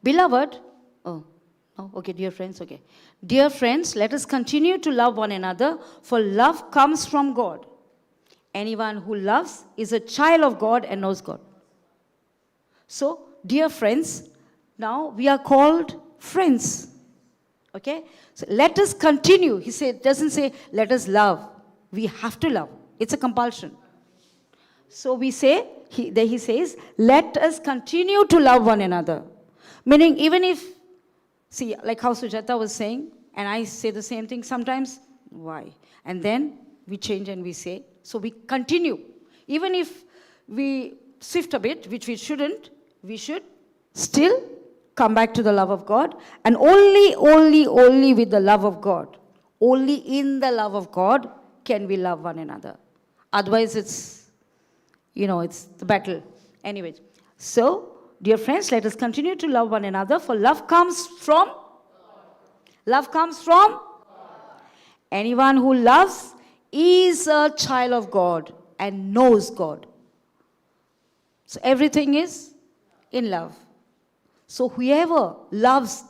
Beloved, oh, no, okay, dear friends, okay. Dear friends, let us continue to love one another, for love comes from God. Anyone who loves is a child of God and knows God. So, dear friends, now we are called friends. Okay? So let us continue. He said, doesn't say let us love. We have to love. It's a compulsion. So we say, he says, let us continue to love one another. Meaning, even if, see, like how Sujata was saying, and I say the same thing sometimes, why? And then we change and we say, so we continue. Even if we shift a bit, which we shouldn't, we should still come back to the love of God. And only with the love of God, only in the love of God can we love one another. Otherwise, it's the battle. Anyway, so, dear friends, let us continue to love one another, for love comes from? Love comes from? Anyone who loves is a child of God and knows God. So everything is in love. So whoever loves,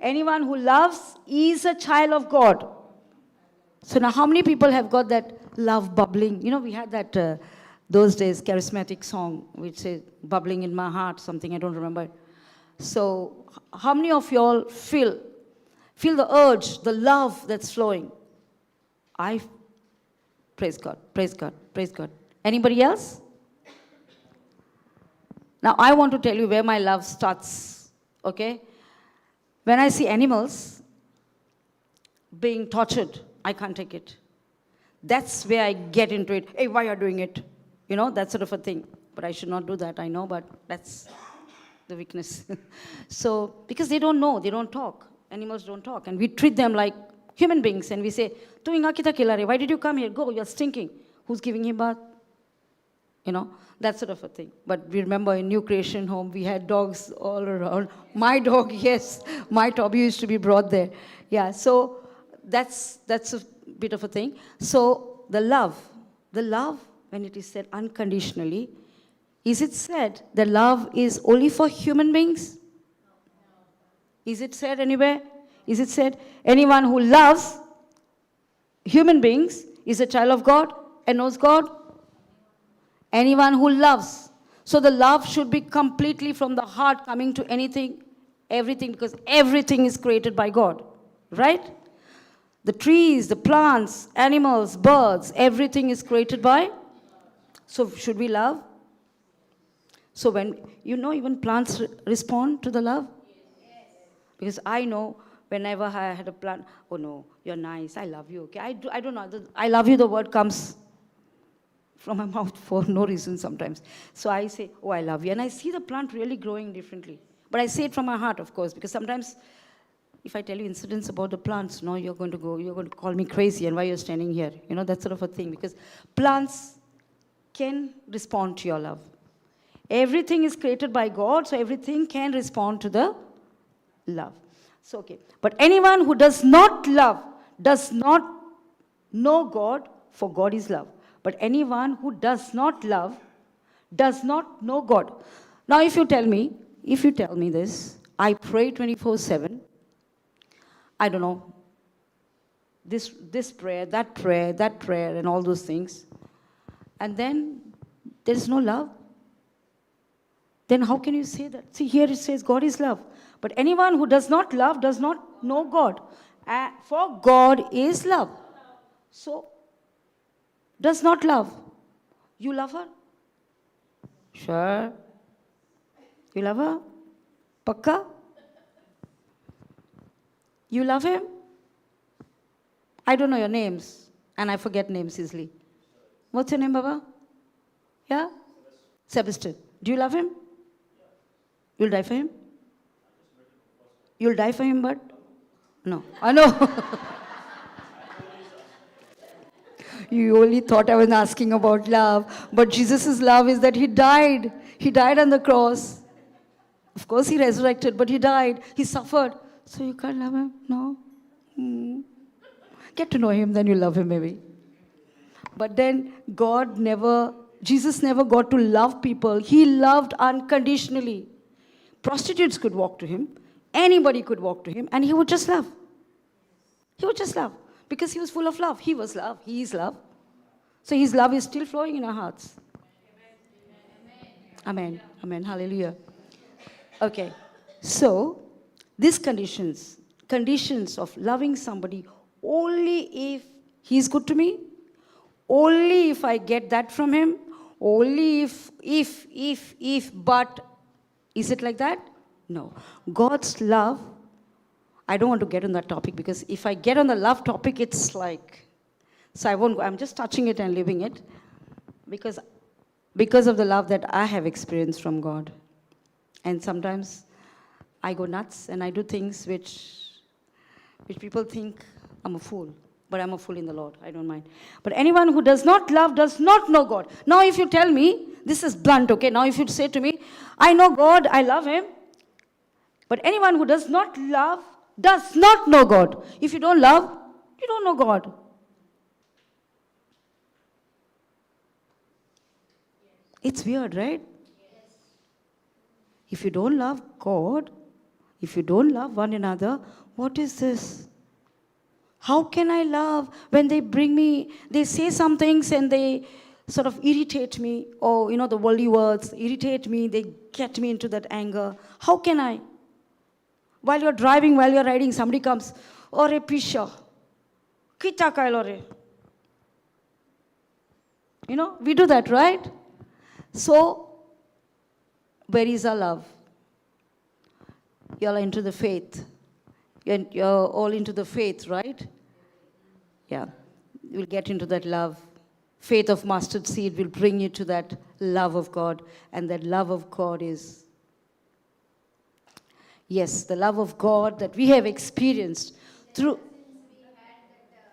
anyone who loves is a child of God. So now how many people have got that love bubbling? We had that those days charismatic song which says bubbling in my heart, something, I don't remember. So how many of you all feel the urge, the love that's flowing? Praise God, praise God, praise God. Anybody else? Now, I want to tell you where my love starts, okay? When I see animals being tortured, I can't take it. That's where I get into it. Hey, why are you doing it? That sort of a thing. But I should not do that, I know, but that's the weakness. So, because they don't know, they don't talk. Animals don't talk. And we treat them like human beings, and we say, "Tu inga kita kilare? Why did you come here? Go, you're stinking." Who's giving him bath? That sort of a thing. But we remember in New Creation Home, we had dogs all around. My dog, yes, my Toby used to be brought there. Yeah, so that's a bit of a thing. So the love, when it is said unconditionally, is it said that love is only for human beings? Is it said anywhere? Is it said anyone who loves human beings is a child of God and knows God? Anyone who loves. So the love should be completely from the heart, coming to anything, everything, because everything is created by God, right? The trees, the plants, animals, birds, everything is created by. So should we love? So when, even plants respond to the love? Because I know whenever I had a plant, oh no, you're nice, I love you, okay? I don't know, I love you, the word comes from my mouth for no reason sometimes. So I say, oh, I love you. And I see the plant really growing differently. But I say it from my heart, of course, because sometimes if I tell you incidents about the plants, no, you're going to call me crazy, and why you're standing here, that sort of a thing. Because plants can respond to your love. Everything is created by God, so everything can respond to the love. So, okay. But anyone who does not love does not know God, for God is love. But anyone who does not love does not know God. Now, if you tell me this, I pray 24/7, I don't know, this prayer, that prayer, and all those things, and then there is no love, then how can you say that? See, here it says God is love. But anyone who does not love does not know God. For God is love. So, does not love. You love her? Sure. You love her? Pakka? You love him? I don't know your names, and I forget names easily. What's your name, Baba? Yeah? Sebastian. Do you love him? You'll die for him? You'll die for him, but? No. I know. You only thought I was asking about love. But Jesus' love is that he died. He died on the cross. Of course, he resurrected, but he died. He suffered. So you can't love him? No? Get to know him, then you love him maybe. But then Jesus never got to love people. He loved unconditionally. Prostitutes could walk to him. Anybody could walk to him, and he would just love. He would just love. Because he was full of love. He was love. He is love. So his love is still flowing in our hearts. Amen. Amen. Hallelujah. Okay. So, these conditions of loving somebody only if he's good to me, only if I get that from him, only if, but, is it like that? No. God's love, I don't want to get on that topic because if I get on the love topic, it's like, so I won't go. I'm just touching it and living it because of the love that I have experienced from God. And sometimes I go nuts and I do things which people think I'm a fool. But I'm a fool in the Lord. I don't mind. But anyone who does not love does not know God. Now if you tell me, this is blunt, okay? Now if you say to me, I know God, I love him. But anyone who does not love does not know God. If you don't love, you don't know God. It's weird, right? If you don't love God, if you don't love one another, what is this? How can I love when they say some things and they sort of irritate me, or, the worldly words irritate me, they get me into that anger. How can I? While you're driving, while you're riding, somebody comes, Ore pisha, kita kailore. We do that, right? So, where is our love? You're into the faith. You're all into the faith, right? Yeah. You'll get into that love. Faith of mustard seed will bring you to that love of God. And that love of God is, yes, the love of God that we have experienced through. Since we had that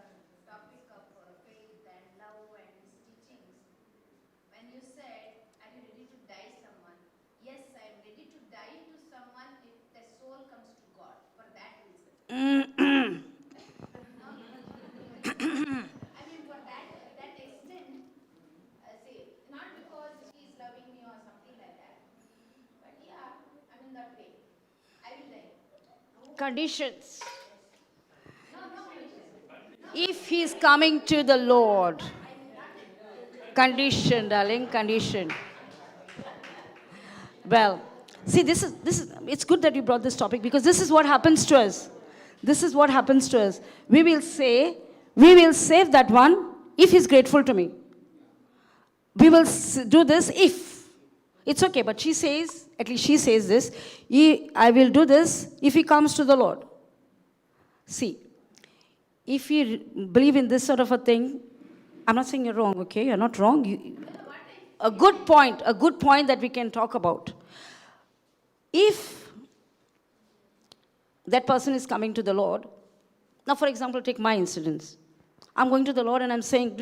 topic of faith and love and teachings, when you said, are you ready to die someone? Yes, I am ready to die to someone if the soul comes to God, for that reason. I mean, for that extent, see, not because he is loving me or something like that, but yeah, I mean that way. I will die. Conditions. No condition. If he's coming to the Lord. Condition, darling, condition. Well, see, this is. It's good that you brought this topic because this is what happens to us. This is what happens to us. We will save that one if he's grateful to me. We will do this if. It's okay, but she says, at least she says this, I will do this if he comes to the Lord. See, if you believe in this sort of a thing, I'm not saying you're wrong, okay? You're not wrong. A good point that we can talk about. If that person is coming to the Lord, now for example, take my incidents. I'm going to the Lord and I'm saying,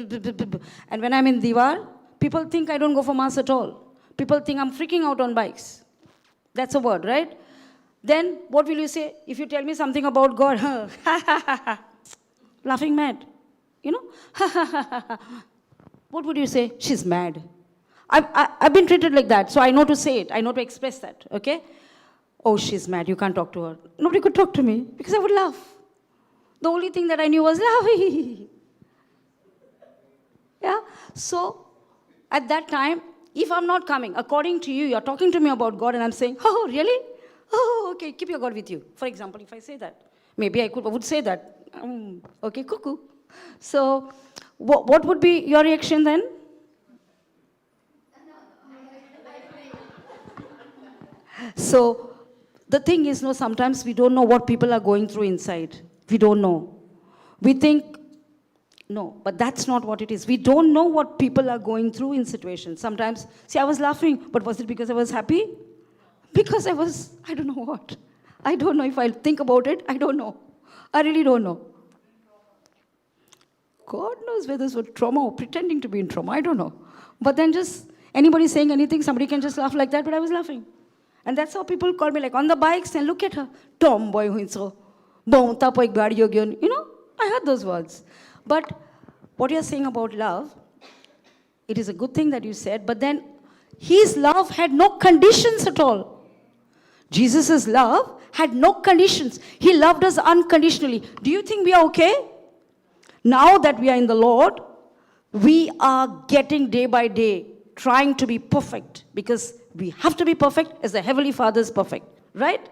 and when I'm in Diwar, people think I don't go for Mass at all. People think I'm freaking out on bikes. That's a word, right? Then what will you say? If you tell me something about God, laughing mad, what would you say? She's mad. I've been treated like that, so I know to say it. I know to express that, okay? Oh, she's mad, you can't talk to her. Nobody could talk to me because I would laugh. The only thing that I knew was laughing. Yeah? So, at that time, if I'm not coming, according to you, you're talking to me about God and I'm saying, oh, really? Oh, okay, keep your God with you. For example, if I say that, maybe I would say that. Okay, cuckoo. So, what would be your reaction then? So, the thing is, sometimes we don't know what people are going through inside. We don't know. We think No, but that's not what it is. We don't know what people are going through in situations. Sometimes, see, I was laughing, but was it because I was happy? Because I don't know what. I don't know if I think about it, I don't know. I really don't know. God knows whether this was trauma or pretending to be in trauma, I don't know. But then just anybody saying anything, somebody can just laugh like that, but I was laughing. And that's how people call me, like on the bikes, and look at her, tomboy huinso, bom tapo ek gadi yogyon. You know, I heard those words. But what you're saying about love, it is a good thing that you said, but then his love had no conditions at all. Jesus' love had no conditions. He loved us unconditionally. Do you think we are okay? Now that we are in the Lord, we are getting day by day, trying to be perfect, because we have to be perfect as the Heavenly Father is perfect, right?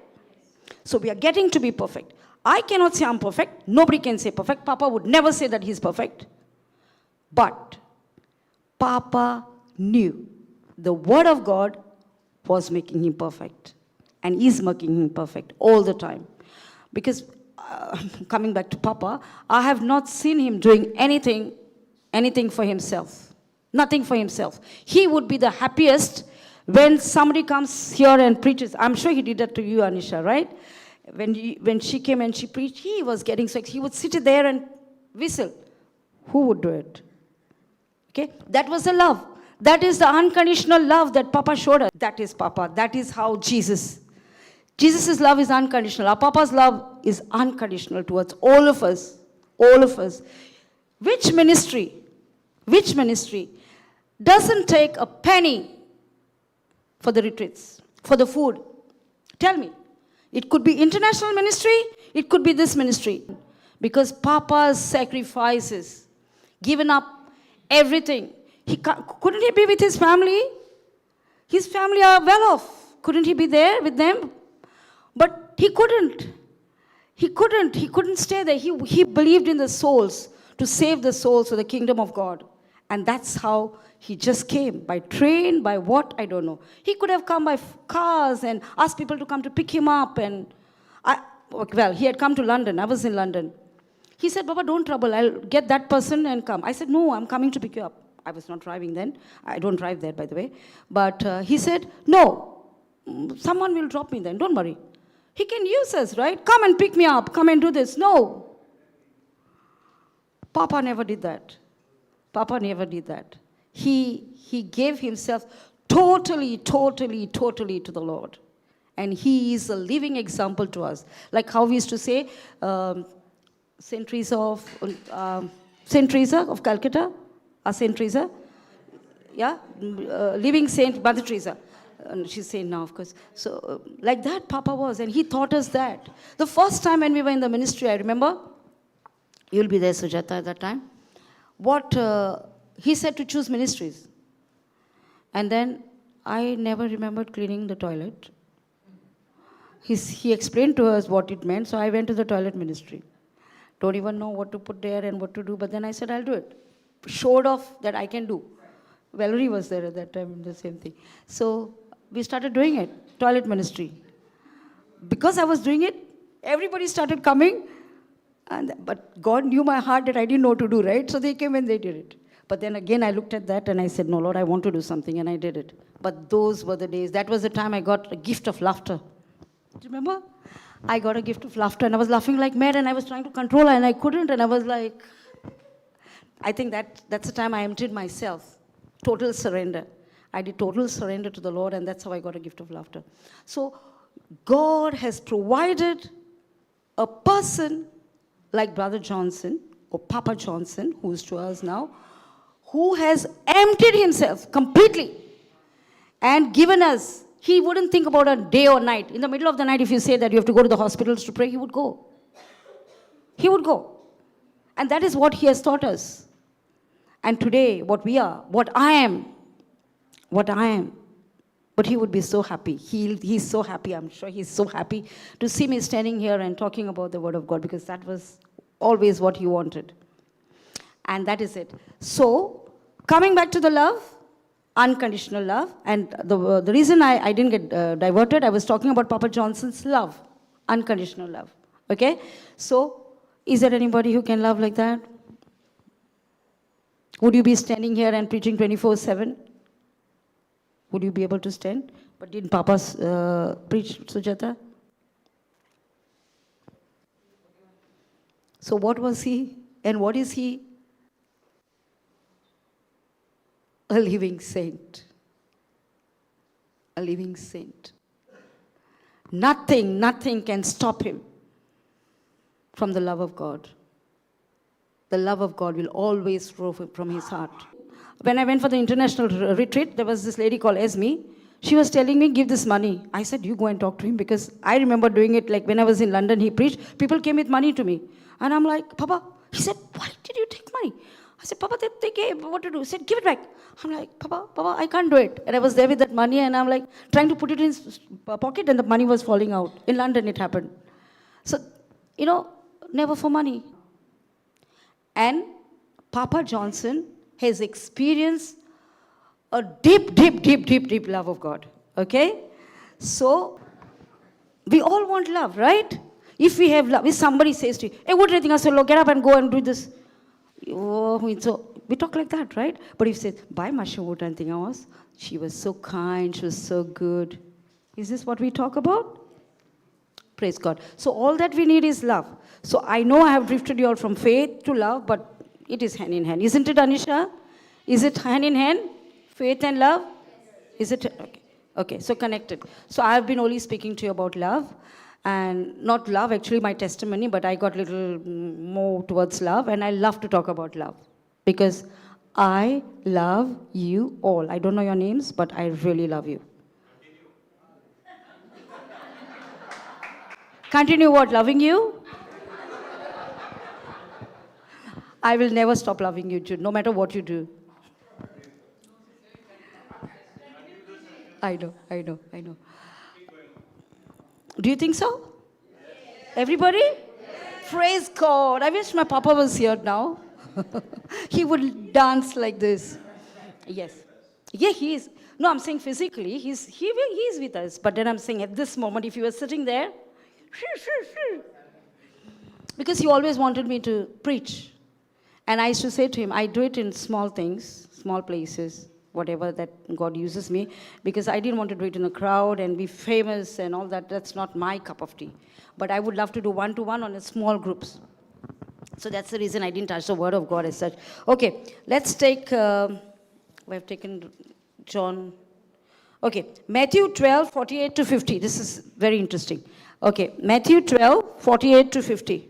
So we are getting to be perfect. I cannot say I'm perfect. Nobody can say perfect. Papa would never say that he's perfect. But Papa knew the Word of God was making him perfect, and is making him perfect all the time. Because coming back to Papa, I have not seen him doing anything for himself. Nothing for himself. He would be the happiest when somebody comes here and preaches. I'm sure he did that to you, Anisha, right? When she came and she preached, he was getting so excited. He would sit there and whistle. Who would do it? Okay? That was the love. That is the unconditional love that Papa showed us. That is Papa. That is how Jesus. Jesus' love is unconditional. Our Papa's love is unconditional towards all of us. All of us. Which ministry doesn't take a penny for the retreats, for the food? Tell me. It could be international ministry, it could be this ministry. Because Papa's sacrifices, given up everything. Couldn't he be with his family? His family are well off. Couldn't he be there with them? But he couldn't. He couldn't stay there. He believed in the souls, to save the souls for the kingdom of God. And that's how he just came. By train, by what, I don't know. He could have come by cars and asked people to come to pick him up. And he had come to London. I was in London. He said, Baba, don't trouble. I'll get that person and come. I said, no, I'm coming to pick you up. I was not driving then. I don't drive there, by the way. But he said, no, someone will drop me then. Don't worry. He can use us, right? Come and pick me up. Come and do this. No. Papa never did that. Papa never did that. He gave himself totally to the Lord. And he is a living example to us. Like how we used to say, Saint Teresa of Calcutta, Saint Teresa, yeah, living Saint Mother Teresa. She's saint now, of course. So like that Papa was, and he taught us that. The first time when we were in the ministry, I remember, you'll be there, Sujata, at that time. He said to choose ministries. And then I never remembered cleaning the toilet. He explained to us what it meant, so I went to the toilet ministry. Don't even know what to put there and what to do, but then I said, I'll do it. Showed off that I can do. Valerie was there at that time, the same thing. So we started doing it, toilet ministry. Because I was doing it, everybody started coming. But God knew my heart that I didn't know what to do, right? So they came and they did it. But then again, I looked at that and I said, no, Lord, I want to do something, and I did it. But those were the days. That was the time I got a gift of laughter. Do you remember? I got a gift of laughter, and I was laughing like mad, and I was trying to control her, and I couldn't, and I was like, I think that's the time I emptied myself. Total surrender. I did total surrender to the Lord, and that's how I got a gift of laughter. So God has provided a person like Brother Johnson, or Papa Johnson, who's to us now, who has emptied himself completely and given us. He wouldn't think about a day or night. In the middle of the night, if you say that you have to go to the hospitals to pray, he would go. He would go. And that is what he has taught us. And today, what we are, what I am, but he would be so happy. He's so happy, I'm sure he's so happy to see me standing here and talking about the Word of God, because that was always what he wanted. And that is it. So, coming back to the love, unconditional love, and the reason I didn't get diverted, I was talking about Papa Johnson's love, unconditional love. Okay? So, is there anybody who can love like that? Would you be standing here and preaching 24/7? Would you be able to stand? But didn't Papa preach, Sujata? So what was he and what is he? A living saint. A living saint. Nothing can stop him from the love of God. The love of God will always flow from his heart. When I went for the international retreat, there was this lady called Esme. She was telling me, give this money. I said, you go and talk to him, because I remember doing it like when I was in London, he preached. People came with money to me. And I'm like, Papa, he said, why did you take money? I said, Papa, they gave, what to do? He said, give it back. I'm like, Papa, I can't do it. And I was there with that money, and I'm like, trying to put it in his pocket, and the money was falling out. In London, it happened. So, never for money. And Papa Johnson has experienced a deep love of God. Okay? So, we all want love, right? If we have love, if somebody says to you, hey, what do you think? I say, get up and go and do this. Oh, so we talk like that, right? But if you say, bye, Masha, what I think I was? She was so kind, she was so good. Is this what we talk about? Praise God. So all that we need is love. So I know I have drifted you all from faith to love, but it is hand in hand. Isn't it, Anisha? Is it hand in hand? Faith and love? Is it? Okay, so connected. So I have been only speaking to you about love. And not love, actually my testimony, but I got a little more towards love, and I love to talk about love. Because I love you all. I don't know your names, but I really love you. Continue what? Loving you? I will never stop loving you, Jude, no matter what you do. I know. Do you think so? Yes. Everybody? Yes. Praise God. I wish my Papa was here now. He would dance like this. Yes. Yeah, he is. No, I'm saying physically, he's with us. But then I'm saying at this moment, if you were sitting there, because he always wanted me to preach. And I used to say to him, I do it in small things, small places, whatever that God uses me, because I didn't want to do it in a crowd and be famous and all that. That's not my cup of tea. But I would love to do one-to-one on a small groups. So that's the reason I didn't touch the word of God as such. Okay, let's take, we have taken John. Okay, Matthew 12, 48 to 50. This is very interesting. Okay, Matthew 12, 48 to 50.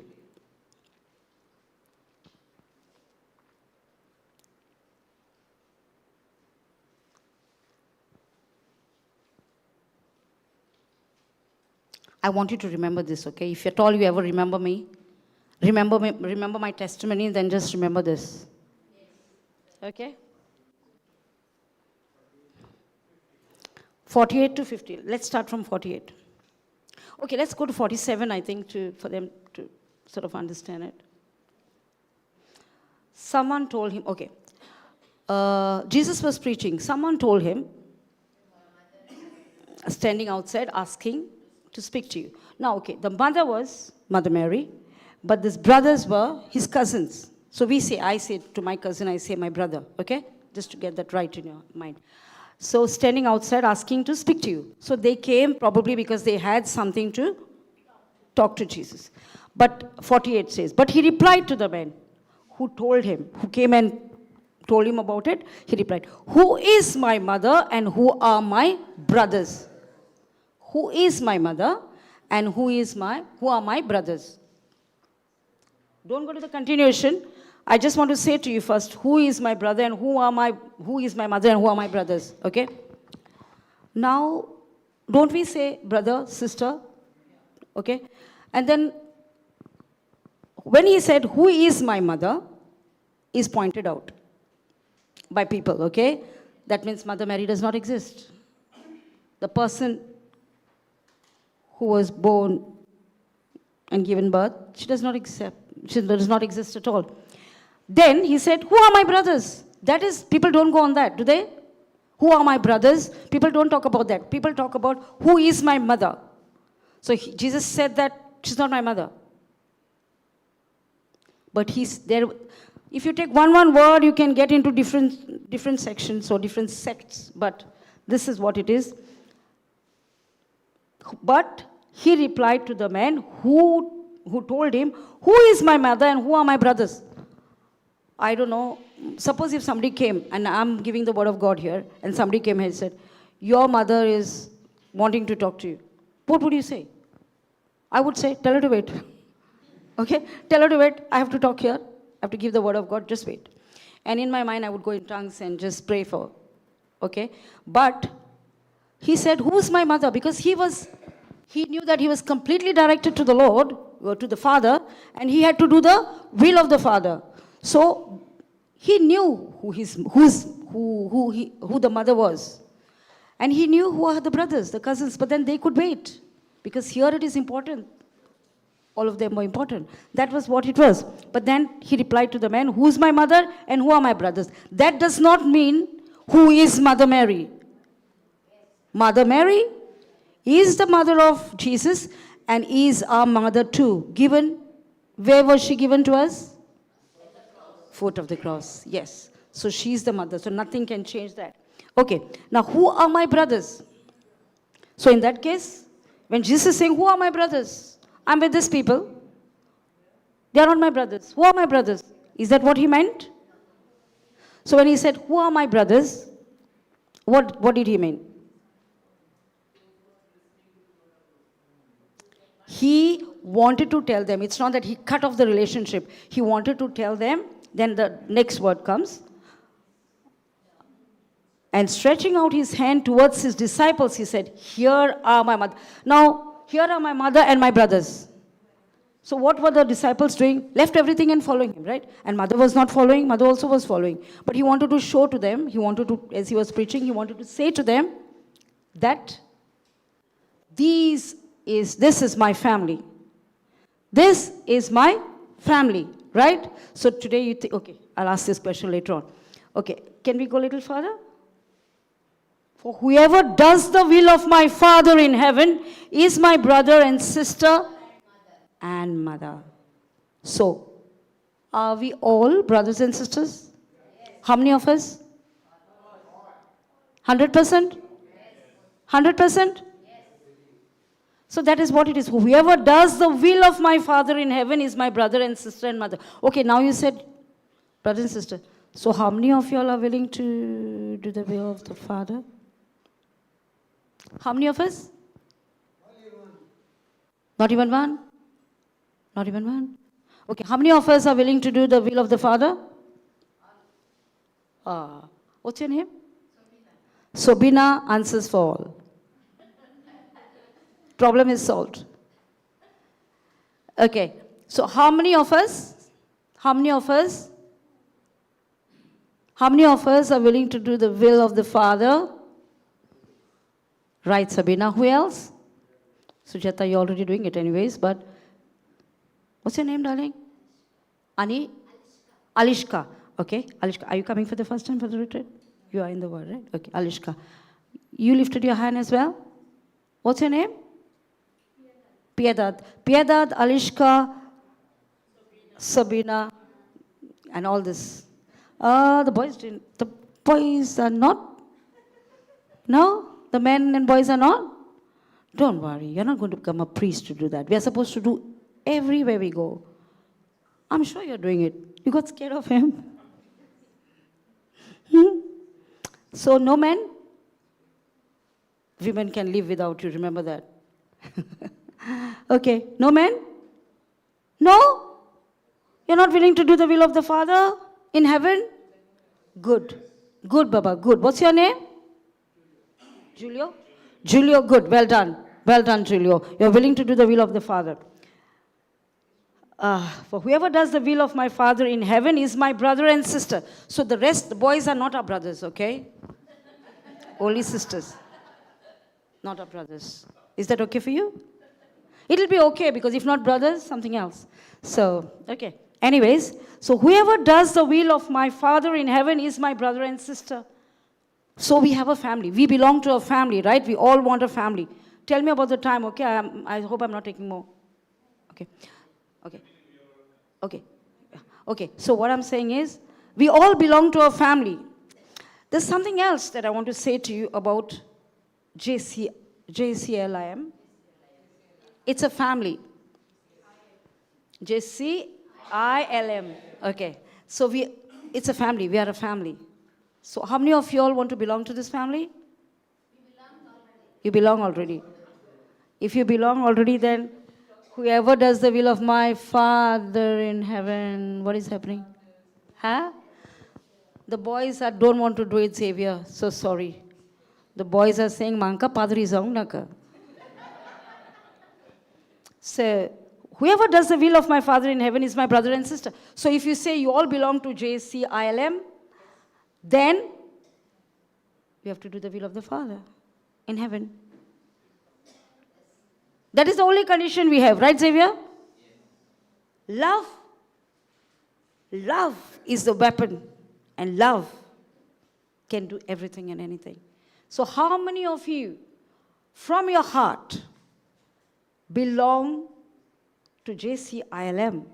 I want you to remember this, okay? If at all you ever remember me, remember my testimony, then just remember this. Okay? 48 to 50. Let's start from 48. Okay, let's go to 47, I think, for them to sort of understand it. Someone told him, okay, Jesus was preaching. Someone told him, standing outside, asking to speak to you. Now, okay, the mother was Mother Mary, but these brothers were his cousins. So I say to my cousin, I say my brother, okay? Just to get that right in your mind. So standing outside, asking to speak to you. So they came probably because they had something to talk to Jesus. But 48 says, but he replied to the man who came and told him about it. He replied, who is my mother and who are my brothers? Who is my mother and who are my brothers? Don't go to the continuation. I just want to say to you first, who is my brother and who is my mother and who are my brothers? Okay? Now, don't we say brother, sister? Okay? And then, when he said, who is my mother, is pointed out by people, okay? That means Mother Mary does not exist. The person who was born and given birth, she does not exist at all. Then he said, who are my brothers? That is, people don't go on that, do they? Who are my brothers? People don't talk about that. People talk about who is my mother. So Jesus said that she's not my mother. But If you take one word, you can get into different sections or different sects, but this is what it is. But he replied to the man who told him, who is my mother and who are my brothers? I don't know. Suppose if somebody came, and I'm giving the word of God here, and somebody came and said, your mother is wanting to talk to you. What would you say? I would say, tell her to wait. Okay? Tell her to wait. I have to talk here. I have to give the word of God. Just wait. And in my mind, I would go in tongues and just pray for. Okay? But he said, who's my mother? Because he knew that he was completely directed to the Lord, or to the Father, and he had to do the will of the Father. So he knew who the mother was. And he knew who are the brothers, the cousins, but then they could wait. Because here it is important. All of them were important. That was what it was. But then he replied to the man, who is my mother and who are my brothers? That does not mean who is Mother Mary. Mother Mary is the mother of Jesus and is our mother too. Given, where was she given to us? Foot of the cross, yes. So she's the mother, so nothing can change that. Okay, now who are my brothers? So in that case, when Jesus is saying, who are my brothers? I'm with these people. They are not my brothers. Who are my brothers? Is that what he meant? So when he said, who are my brothers? What did he mean? He wanted to tell them, it's not that he cut off the relationship. He wanted to tell them, then the next word comes. And stretching out his hand towards his disciples, he said, here are my mother. Now, here are my mother and my brothers. So what were the disciples doing? Left everything and following him, right? And mother was not following, mother also was following. But he wanted to show to them, he wanted to, as he was preaching, he wanted to say to them that this is my family. This is my family, right? So today you think, okay, I'll ask this question later on. Okay, can we go a little further? For whoever does the will of my Father in heaven is my brother and sister and mother. So, are we all brothers and sisters? Yes. How many of us? 100%? 100%? So that is what it is. Whoever does the will of my Father in heaven is my brother and sister and mother. Okay, now you said brother and sister. So how many of you all are willing to do the will of the Father? How many of us? Not even one? Not even one? Okay, how many of us are willing to do the will of the Father? What's your name? Sobina answers for all. Problem is solved. Okay, so how many of us are willing to do the will of the Father? Right, Sabina. Who else? Sujata, you're already doing it anyways, but what's your name, darling? Ani? Alishka. Okay, Alishka. Are you coming for the first time for the retreat? You are in the word, right? Okay, Alishka. You lifted your hand as well? What's your name? Piedad. Piedad, Alishka, Sabina, and all this. The boys didn't. The boys are not? No? The men and boys are not? Don't worry. You're not going to become a priest to do that. We are supposed to do everywhere we go. I'm sure you're doing it. You got scared of him. So no men? Women can live without you. Remember that. Okay. No men? No? You're not willing to do the will of the Father in heaven? Good. Good, Baba. Good. What's your name? Julio? Julio, good. Well done. Well done, Julio. You're willing to do the will of the Father. For whoever does the will of my Father in heaven is my brother and sister. So the rest, the boys are not our brothers, okay? Only sisters. Not our brothers. Is that okay for you? It'll be okay, because if not brothers, something else. So, okay. Anyways, so whoever does the will of my Father in heaven is my brother and sister. So we have a family. We belong to a family, right? We all want a family. Tell me about the time, okay? I hope I'm not taking more. Okay. Okay. Okay. Okay, so what I'm saying is, we all belong to a family. There's something else that I want to say to you about JCLIM. It's a family. JCILM. Okay. So it's a family. We are a family. So how many of you all want to belong to this family? You belong already. If you belong already, then whoever does the will of my Father in heaven, what is happening? Huh? The boys don't want to do it, Xavier. So sorry. The boys are saying, Manka padri zaung naka. So, whoever does the will of my Father in heaven is my brother and sister. So if you say you all belong to JCILM, then you have to do the will of the Father in heaven. That is the only condition we have, right, Xavier? Love. Love is the weapon, and love can do everything and anything. So how many of you, from your heart, belong to JCILM?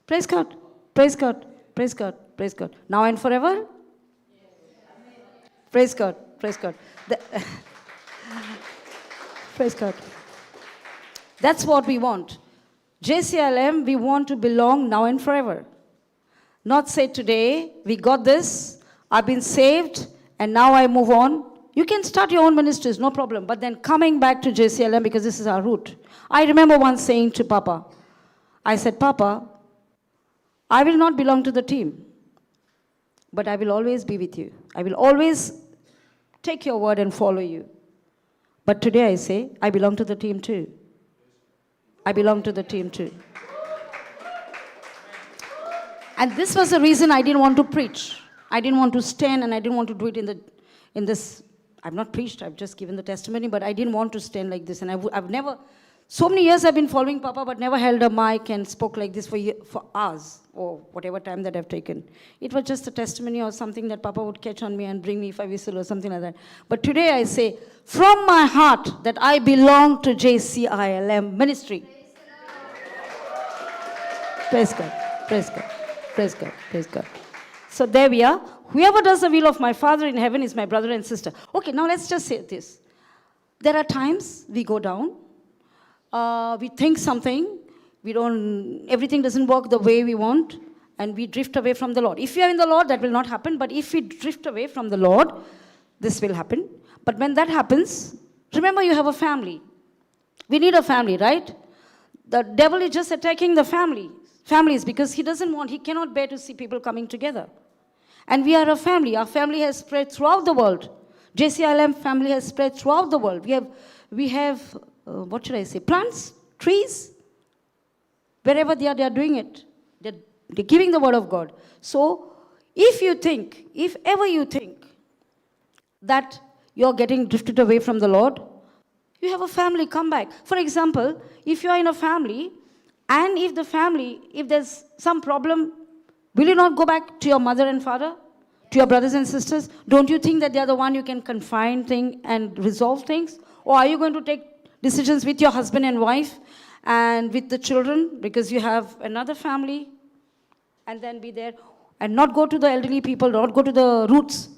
Praise God, praise God, praise God, praise God. Now and forever? Praise God, praise God. Praise God. That's what we want. JCILM, we want to belong now and forever. Not say today, we got this, I've been saved, and now I move on. You can start your own ministries, no problem. But then coming back to JCILM, because this is our root. I remember once saying to Papa, I said, Papa, I will not belong to the team, but I will always be with you. I will always take your word and follow you. But today I say, I belong to the team too. I belong to the team too. And this was the reason I didn't want to preach. I didn't want to stand, and I didn't want to do it in this. I've not preached, I've just given the testimony, but I didn't want to stand like this. And I've never, so many years I've been following Papa, but never held a mic and spoke like this for hours, or whatever time that I've taken. It was just a testimony or something that Papa would catch on me and bring me if I whistle or something like that. But today I say, from my heart, that I belong to JCILM ministry. Praise God, praise God, praise God, praise God. So there we are. Whoever does the will of my Father in heaven is my brother and sister. Okay, now let's just say this. There are times we go down, we think something, everything doesn't work the way we want, and we drift away from the Lord. If we are in the Lord, that will not happen, but if we drift away from the Lord, this will happen. But when that happens, remember you have a family. We need a family, right? The devil is just attacking the families, because he cannot bear to see people coming together. And we are a family. Our family has spread throughout the world. JCILM family has spread throughout the world. We have what should I say, plants, trees. Wherever they are doing it. They're giving the word of God. So, if ever you think that you're getting drifted away from the Lord, you have a family, come back. For example, if you are in a family, and if there's some problem, will you not go back to your mother and father? To your brothers and sisters? Don't you think that they are the one you can confide things and resolve things? Or are you going to take decisions with your husband and wife and with the children, because you have another family, and then be there and not go to the elderly people, not go to the roots?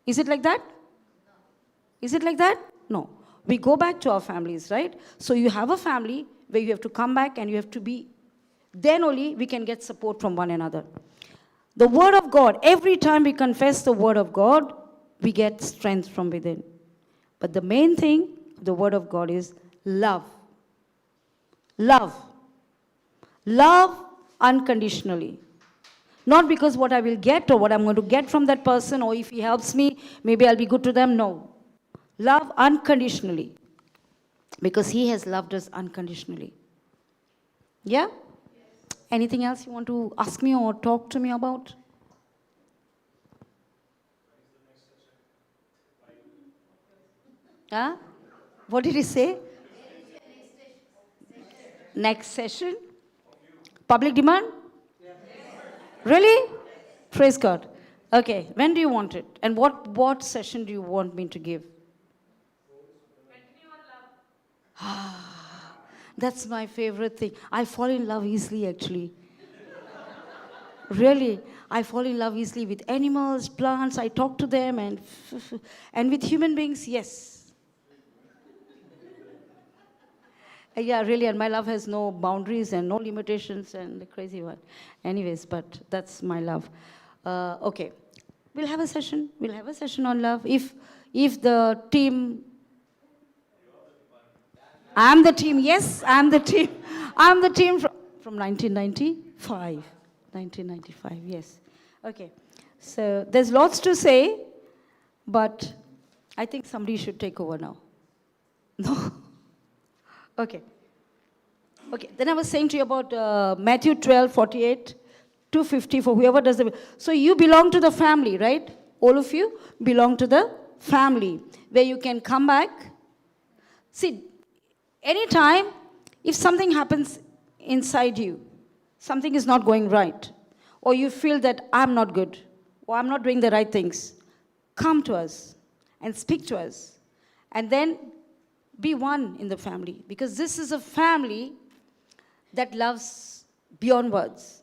Is it like that? Is it like that? No. We go back to our families, right? So you have a family where you have to come back and you have to be, then only we can get support from one another. The word of God, every time we confess the word of God, we get strength from within. But the main thing, the word of God is love. Love. Love unconditionally. Not because what I will get or what I'm going to get from that person, or if he helps me, maybe I'll be good to them. No. Love unconditionally. Because he has loved us unconditionally. Yeah? Anything else you want to ask me or talk to me about? Huh? What did he say? Next session? Public demand? Really? Praise God. Okay, when do you want it? And what session do you want me to give? That's my favorite thing. I fall in love easily, actually. Really, I fall in love easily with animals, plants. I talk to them, and with human beings, yes. Yeah, really, and my love has no boundaries and no limitations and the crazy one. Anyways, but that's my love. Okay, we'll have a session. We'll have a session on love. If the team, I'm the team. Yes, I'm the team. I'm the team from 1995. 1995. Yes. Okay. So there's lots to say, but I think somebody should take over now. No. Okay. Okay. Then I was saying to you about Matthew 12:48 to 50 for whoever does the. So you belong to the family, right? All of you belong to the family where you can come back. See, anytime if something happens inside you, something is not going right, or you feel that I'm not good, or I'm not doing the right things, come to us and speak to us, and then be one in the family, because this is a family that loves beyond words.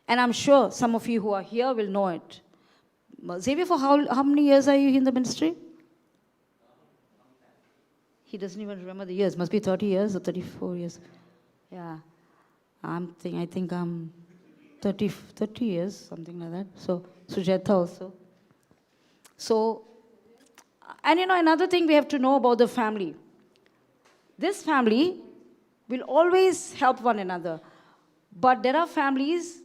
And I'm sure some of you who are here will know it. Xavier, for how many years are you in the ministry? He doesn't even remember the years. Must be 30 years or 34 years. Yeah. I think I'm 30 years, something like that. So, Sujata also. So, and another thing we have to know about the family. This family will always help one another. But there are families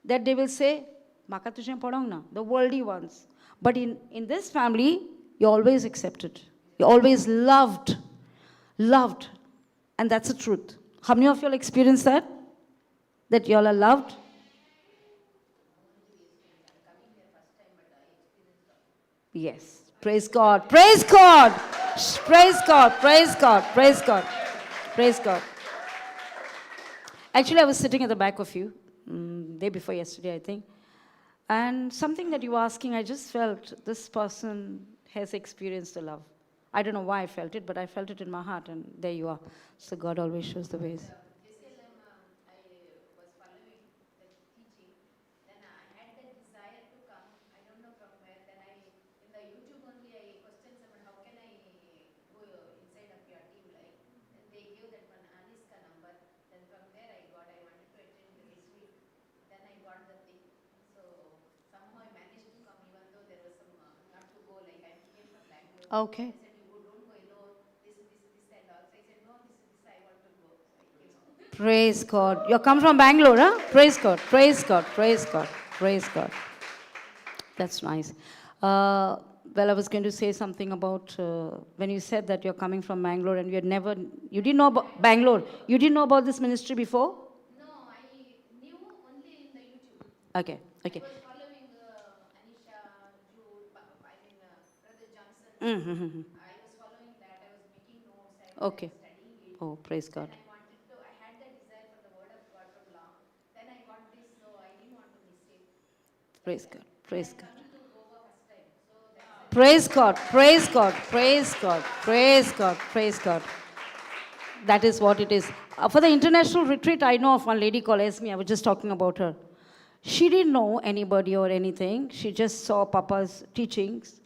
that they will say, Maka tujhe padhang na, the worldly ones. But in this family, you're always accepted. You're always loved. Loved. And that's the truth. How many of you all experience that? That you all are loved? Yes. Praise God. Praise God. Praise God. Praise God. Praise God. Praise God. Actually, I was sitting at the back of you, day before yesterday, I think. And something that you were asking, I just felt this person has experienced the love. I don't know why I felt it, but I felt it in my heart, and there you are. So God always shows the ways. JCILM, I was following the teaching. Then I had the desire to come. I don't know from where. Then in the YouTube only, I questioned someone, how can I go inside of your team? Like, and they gave that one Aniska number. Then from there I wanted to attend the retreat. Then I got the thing. So somehow I managed to come, even though there was some not to go. Like I came from Bangalore. Okay. Praise God. You come from Bangalore, huh? Praise God. Praise God. Praise God. Praise God. That's nice. Well, I was going to say something about when you said that you're coming from Bangalore and you didn't know about Bangalore. You didn't know about this ministry before? No, I knew only in the YouTube. Okay. Okay. I was following Anisha, Jude, Brother Johnson. Mm-hmm. I was following that. I was making notes. I was Okay. studying it. Oh, praise God. Then I had the desire for the word of God from long. Then I got this, so I didn't want to miss it. Praise God. Praise God. Coming to Goa first time. So that's Praise God. Praise God. Praise God. Praise God. Praise God. That is what it is. For the international retreat, I know of one lady called Esme. I was just talking about her. She didn't know anybody or anything. She just saw Papa's teachings.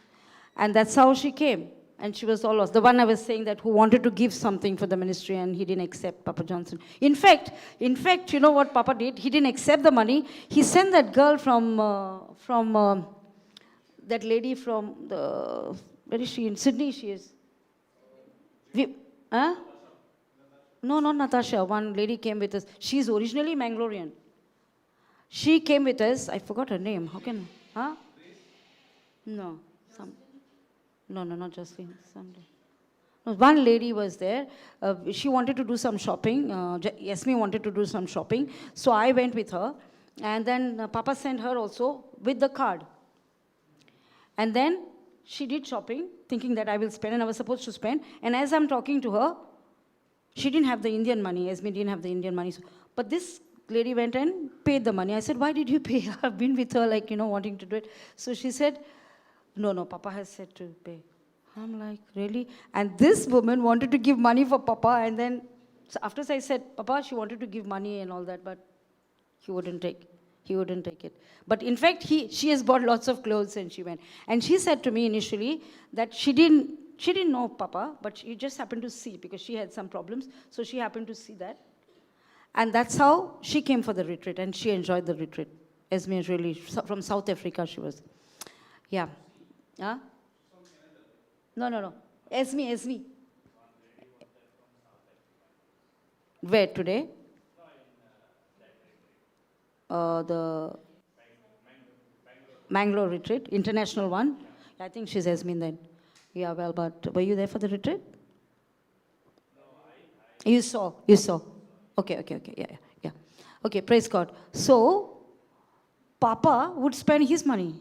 And that's how she came. And she was all lost. The one I was saying that who wanted to give something for the ministry and he didn't accept Papa Johnson. In fact, you know what Papa did? He didn't accept the money. He sent that girl from that lady from the, where is she? In Sydney she is. Huh? No, not Natasha. One lady came with us. She's originally Mangalorean. She came with us. I forgot her name. How can, huh? No. No, not Jocelyn. Sunday. No, one lady was there. She wanted to do some shopping. Yasmi wanted to do some shopping. So I went with her. And then Papa sent her also with the card. And then she did shopping, thinking that I will spend, and I was supposed to spend. And as I'm talking to her, she didn't have the Indian money. Yasmi didn't have the Indian money. So, but this lady went and paid the money. I said, why did you pay? I've been with her, like, wanting to do it. So she said, no, Papa has said to pay. I'm like, really? And this woman wanted to give money for Papa, and then So after I said, Papa, she wanted to give money and all that, but he wouldn't take. He wouldn't take it. But in fact, she has bought lots of clothes and she went. And she said to me initially that she didn't know Papa, but she just happened to see because she had some problems. So she happened to see that. And that's how she came for the retreat and she enjoyed the retreat. Esme is really, from South Africa she was. Yeah. Huh? No. Esme. Where today? The Mangalore retreat, international one. I think she's Esme then. Yeah, well, but were you there for the retreat? You saw. Okay, yeah. Okay, praise God. So, Papa would spend his money.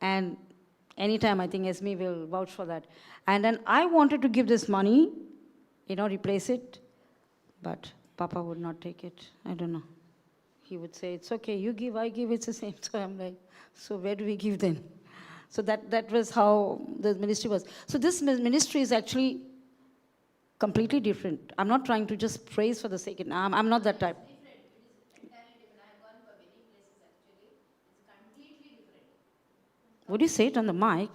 And anytime, I think Esme will vouch for that. And then I wanted to give this money, replace it. But Papa would not take it. I don't know. He would say, it's okay, you give, I give, it's the same. So I'm like, so where do we give then? So that was how the ministry was. So this ministry is actually completely different. I'm not trying to just praise for the sake of, I'm not that type. Would you say it on the mic?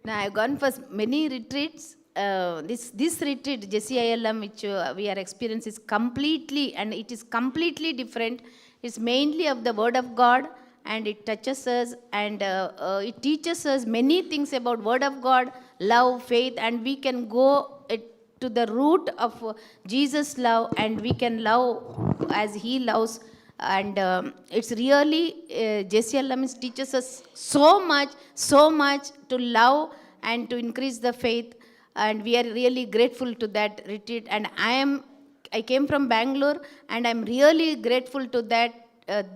Now, I've gone for many retreats. This retreat, JCILM, which we are experiencing, is completely different. It's mainly of the Word of God, and it touches us, and it teaches us many things about Word of God, love, faith, and we can go to the root of Jesus' love, and we can love as He loves. And it's really, JCLM teaches us so much to love and to increase the faith. And we are really grateful to that retreat. And I came from Bangalore, and I'm really grateful to that,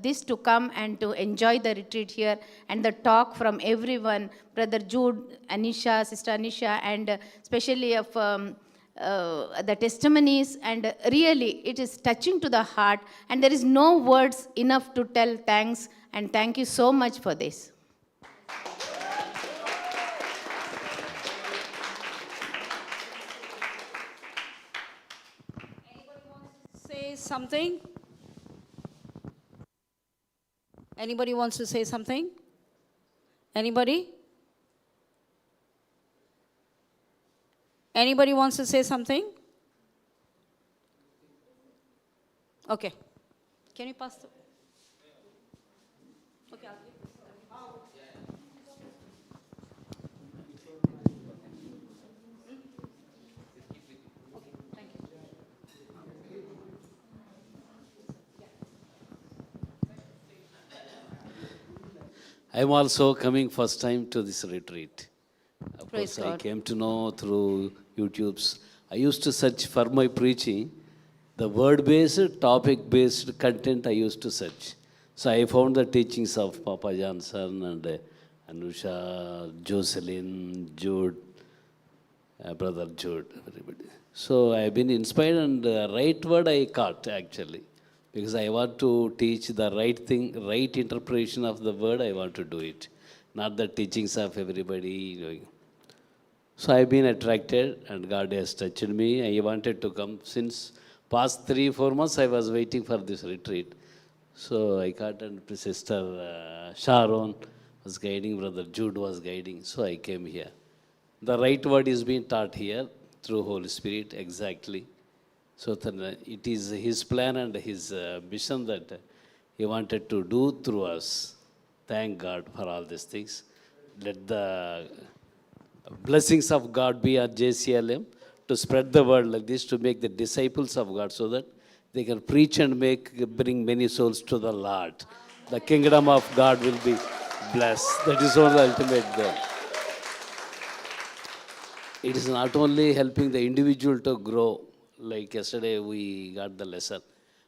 this to come and to enjoy the retreat here, and the talk from everyone, Brother Jude, Anisha, Sister Anisha, and especially of the testimonies, and really it is touching to the heart, and there is no words enough to tell thanks, and thank you so much for this. Say something? Anybody wants to say something? Anybody? Anybody wants to say something? Okay. Can you pass the... Okay, I'll give this. Okay, thank you. I'm also coming first time to this retreat. Of Praise course, I God. came to know through YouTube's. I used to search for my preaching, the word-based, topic-based content I used to search. So I found the teachings of Papa Johnson and Anusha, Jocelyn, Jude, Brother Jude, everybody. So I've been inspired, and the right word I caught actually. Because I want to teach the right thing, right interpretation of the word, I want to do it. Not the teachings of everybody. So I've been attracted, and God has touched me. I wanted to come since past 3-4 months. I was waiting for this retreat. So I got, and Sister Sharon was guiding, Brother Jude was guiding. So I came here. The right word is being taught here through Holy Spirit, exactly. So it is His plan and His mission that He wanted to do through us. Thank God for all these things. Let the blessings of God be at JCLM to spread the word like this, to make the disciples of God, so that they can preach and bring many souls to the Lord. The kingdom of God will be blessed. That is all the ultimate goal. It is not only helping the individual to grow. Like yesterday we got the lesson.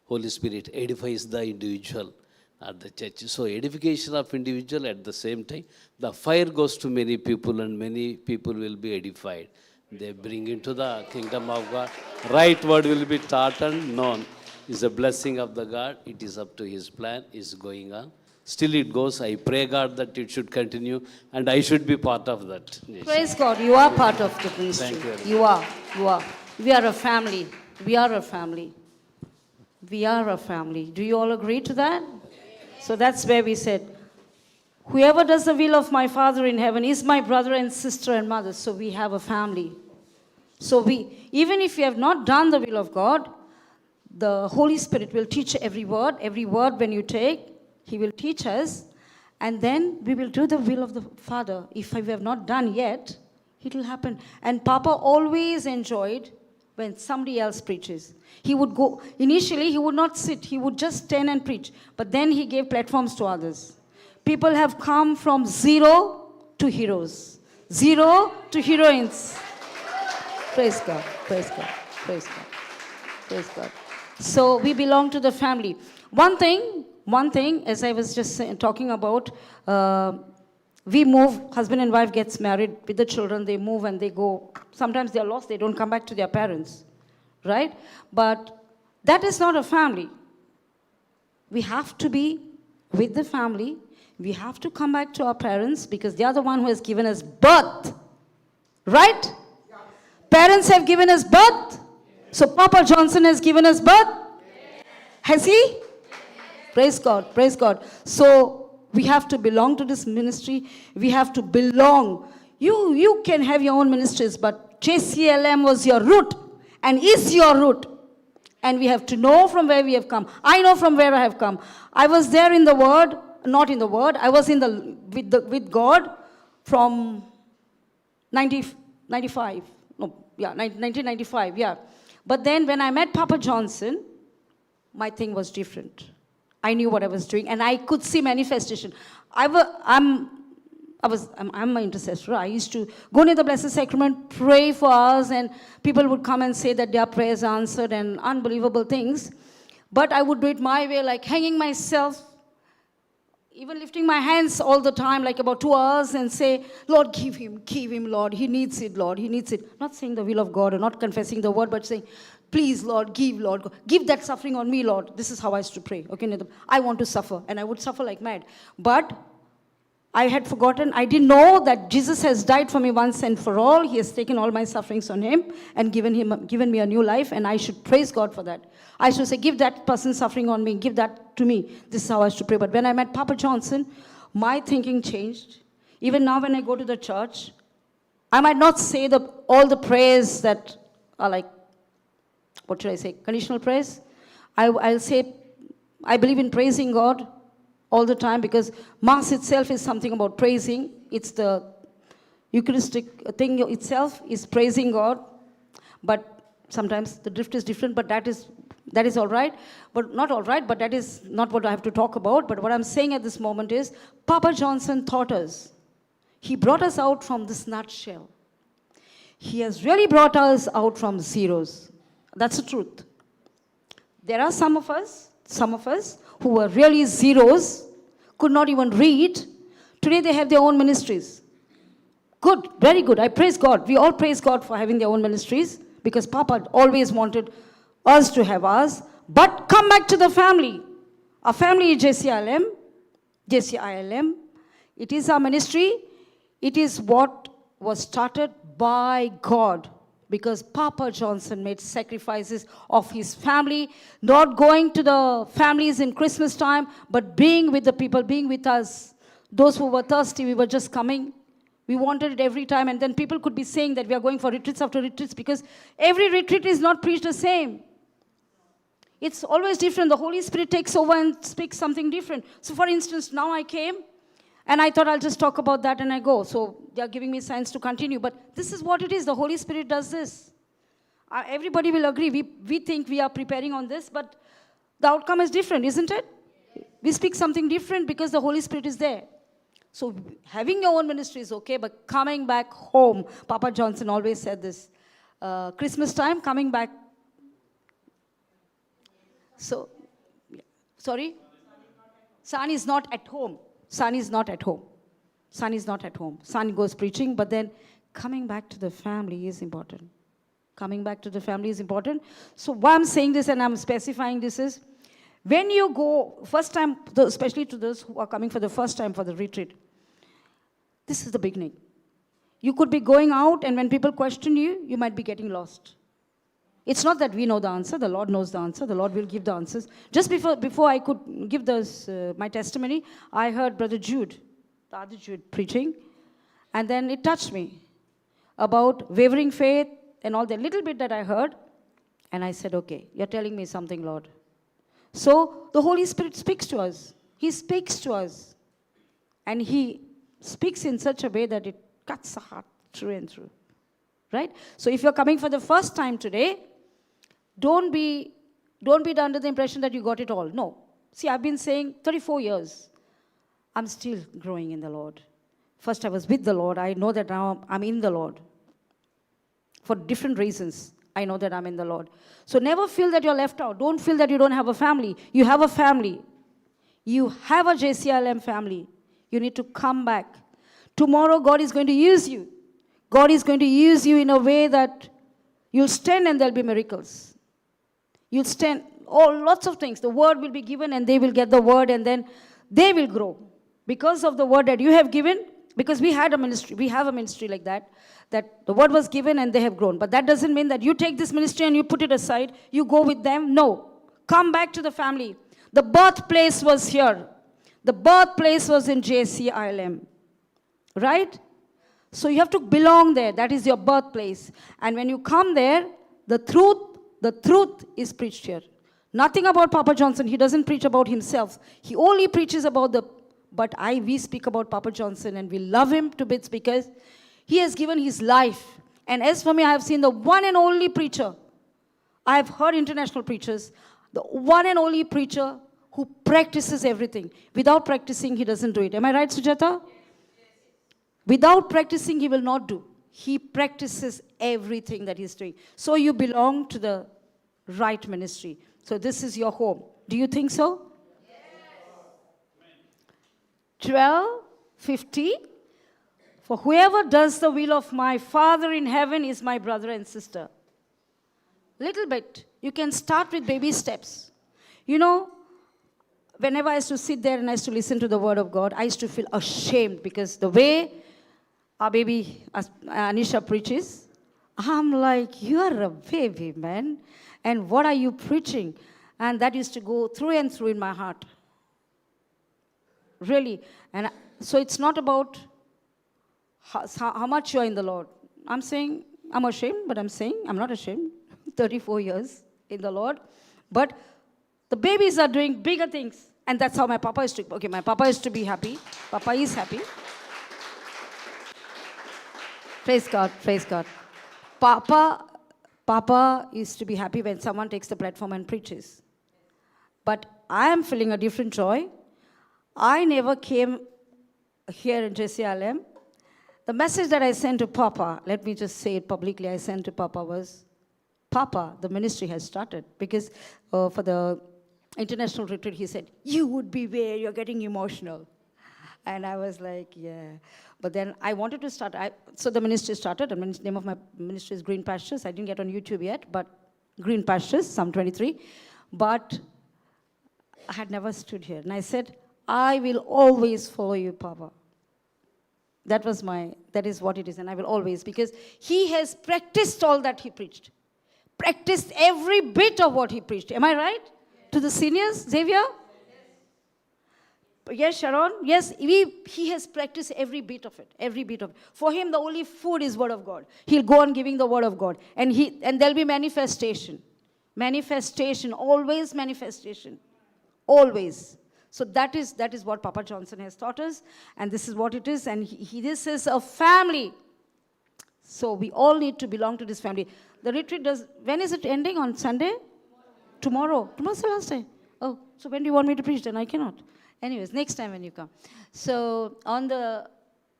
Holy Spirit edifies the individual at the church. So edification of individual, at the same time, the fire goes to many people, and many people will be edified. They bring into the kingdom of God. Right word will be taught and known. Is a blessing of the God. It is up to His plan. Is going on. Still it goes. I pray God that it should continue and I should be part of that. Praise God. You are part of the ministry. Thank you very much. You are. You are. We are a family. We are a family. We are a family. Do you all agree to that? So that's where we said, whoever does the will of my Father in heaven is my brother and sister and mother. So we have a family. So even if you have not done the will of God, the Holy Spirit will teach every word when you take, He will teach us, and then we will do the will of the Father. If we have not done yet, it will happen. And Papa always enjoyed when somebody else preaches. He would go, initially he would not sit, he would just stand and preach. But then he gave platforms to others. People have come from zero to heroes, zero to heroines. Praise God, praise God, praise God, praise God. So we belong to the family. One thing, as I was just talking about, we move, husband and wife gets married with the children, they move and they go. Sometimes they're lost, they don't come back to their parents, right? But that is not a family. We have to be with the family. We have to come back to our parents because they are the one who has given us birth, right? Parents have given us birth. So Papa Johnson has given us birth. Has he? Praise God, praise God. So we have to belong to this ministry. We have to belong. You can have your own ministries, but JCILM was your root and is your root. And we have to know from where we have come. I know from where I have come. I was there in the Word, not in the Word. I was in with God from 1995. No, yeah, 1995, yeah. But then when I met Papa Johnson, my thing was different. I knew what I was doing, and I could see manifestation. I'm an intercessor. I used to go near the Blessed Sacrament, pray for us, and people would come and say that their prayers are answered and unbelievable things. But I would do it my way, like hanging myself, even lifting my hands all the time, like about 2 hours, and say, Lord, give him, Lord. He needs it, Lord. He needs it. Not saying the will of God or not confessing the word, but saying, please, Lord, give, Lord. Give that suffering on me, Lord. This is how I used to pray. Okay, I want to suffer, and I would suffer like mad. But I had forgotten. I didn't know that Jesus has died for me once and for all. He has taken all my sufferings on him and given me a new life, and I should praise God for that. I should say, give that person suffering on me, give that to me. This is how I should pray. But when I met Papa Johnson, my thinking changed. Even now when I go to the church, I might not say all the prayers that are like, what should I say, conditional prayers. I'll say, I believe in praising God all the time because Mass itself is something about praising. It's the Eucharistic thing itself is praising God. But sometimes the drift is different, but that is all right. But not all right, but that is not what I have to talk about. But what I'm saying at this moment is, Papa Johnson taught us. He brought us out from this nutshell. He has really brought us out from zeros. That's the truth. There are some of us who were really zeros, could not even read. Today they have their own ministries. Good, very good. I praise God. We all praise God for having their own ministries because Papa always wanted us to have ours. But come back to the family. Our family is JCILM. It is our ministry. It is what was started by God. Because Papa Johnson made sacrifices of his family, not going to the families in Christmas time, but being with the people, being with us. Those who were thirsty, we were just coming. We wanted it every time, and then people could be saying that we are going for retreats after retreats, because every retreat is not preached the same. It's always different. The Holy Spirit takes over and speaks something different. So for instance, now I came, and I thought I'll just talk about that and I go. So they are giving me signs to continue. But this is what it is. The Holy Spirit does this. Everybody will agree. We think we are preparing on this, but the outcome is different, isn't it? Yes. We speak something different because the Holy Spirit is there. So having your own ministry is okay, but coming back home, Papa Johnson always said this. Christmas time, coming back. So, sorry? Son is not at home. Son is not at home. Son is not at home. Son goes preaching, but then coming back to the family is important. Coming back to the family is important. So why I'm saying this and I'm specifying this is, When you go, first time, especially to those who are coming for the first time for the retreat, this is the beginning. You could be going out, and when people question you, you might be getting lost. It's not that we know the answer. The Lord knows the answer. The Lord will give the answers. Just before I could give this, my testimony, I heard Brother Jude, the other Jude, preaching. And then it touched me about wavering faith and all that little bit that I heard. And I said, okay, you're telling me something, Lord. So the Holy Spirit speaks to us. He speaks to us. And He speaks in such a way that it cuts the heart through and through. Right? So if you're coming for the first time today, don't be under the impression that you got it all. No. See, I've been saying 34 years. I'm still growing in the Lord. First I was with the Lord. I know that now I'm in the Lord. For different reasons, I know that I'm in the Lord. So never feel that you're left out. Don't feel that you don't have a family. You have a family. You have a JCILM family. You need to come back. Tomorrow God is going to use you. God is going to use you in a way that you'll stand and there'll be miracles. You'll stand, lots of things. The word will be given and they will get the word and then they will grow. Because of the word that you have given, because we have a ministry like that the word was given and they have grown. But that doesn't mean that you take this ministry and you put it aside, you go with them. No. Come back to the family. The birthplace was here. The birthplace was in JCILM. Right? So you have to belong there. That is your birthplace. And when you come there, the truth is preached here. Nothing about Papa Johnson. He doesn't preach about himself. He only preaches about we speak about Papa Johnson and we love him to bits because he has given his life. And as for me, I have seen the one and only preacher. I have heard international preachers. The one and only preacher who practices everything. Without practicing, he doesn't do it. Am I right, Sujata? Without practicing, he will not do. He practices everything that he's doing. So you belong to the right ministry. So this is your home. Do you think so? Yes. 12:50. For whoever does the will of my Father in heaven is my brother and sister. Little bit. You can start with baby steps. You know, whenever I used to sit there and I used to listen to the word of God, I used to feel ashamed because the way our baby Anisha preaches, I'm like, you are a baby, man. And what are you preaching? And that used to go through and through in my heart. Really. And so it's not about how much you are in the Lord. I'm saying, I'm ashamed, but I'm saying I'm not ashamed. 34 years in the Lord. But the babies are doing bigger things. And that's how my papa is to, okay, my papa is to be happy. Papa is happy. Praise God, praise God. Papa is to be happy when someone takes the platform and preaches. But I am feeling a different joy. I never came here in JCILM. The message that I sent to Papa, let me just say it publicly, I sent to Papa was, Papa, the ministry has started. Because for the international retreat, he said, you would be where you're getting emotional. And I was like, yeah. But then I wanted to start. So the ministry started. The name of my ministry is Green Pastures. I didn't get on YouTube yet, but Green Pastures, Psalm 23. But I had never stood here. And I said, I will always follow you, Papa. That is what it is. And I will always, because he has practiced all that he preached. Practiced every bit of what he preached. Am I right? Yes. To the seniors, Xavier? Yes, Sharon? Yes, he has practiced every bit of it. Every bit of it. For him, the only food is word of God. He'll go on giving the word of God. And there'll be manifestation. Manifestation. Always manifestation. Always. So that is what Papa Johnson has taught us. And this is what it is. And this is a family. So we all need to belong to this family. The retreat when is it ending? On Sunday? Tomorrow. Tomorrow's the last day. Oh, so when do you want me to preach then? I cannot. Anyways, next time when you come. So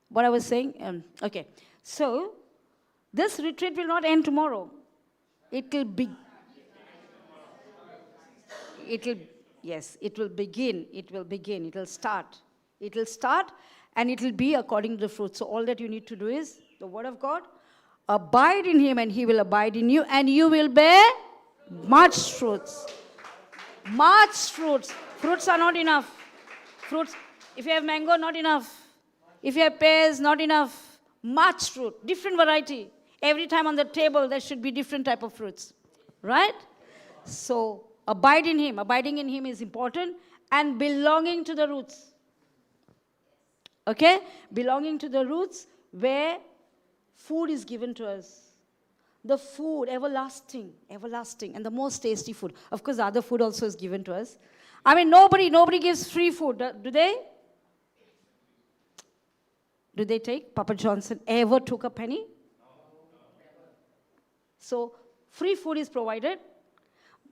what I was saying, okay. So this retreat will not end tomorrow. It will begin. It will begin. It will start. It will start and it will be according to the fruit. So all that you need to do is the word of God. Abide in him and he will abide in you and you will bear much fruits. Much fruits. Fruits are not enough. Fruits, if you have mango, not enough. If you have pears, not enough. Much fruit, different variety. Every time on the table, there should be different type of fruits. Right? So, abide in Him. Abiding in Him is important. And belonging to the roots. Okay? Belonging to the roots where food is given to us. The food, everlasting, and the most tasty food. Of course, the other food also is given to us. I mean, nobody gives free food, do they? Do they take? Papa Johnson ever took a penny? So, free food is provided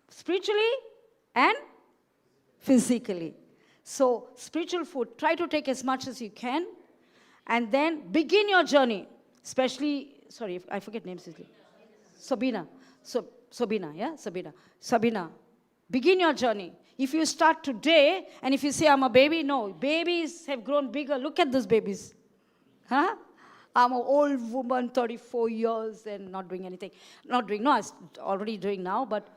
spiritually and physically. So, spiritual food, try to take as much as you can, and then begin your journey. Especially, sorry, I forget names easily. Sabina. Sabina. Begin your journey. If you start today, and if you say, I'm a baby, no. Babies have grown bigger. Look at those babies. Huh? I'm an old woman, 34 years, and not doing anything. No, I'm already doing now, but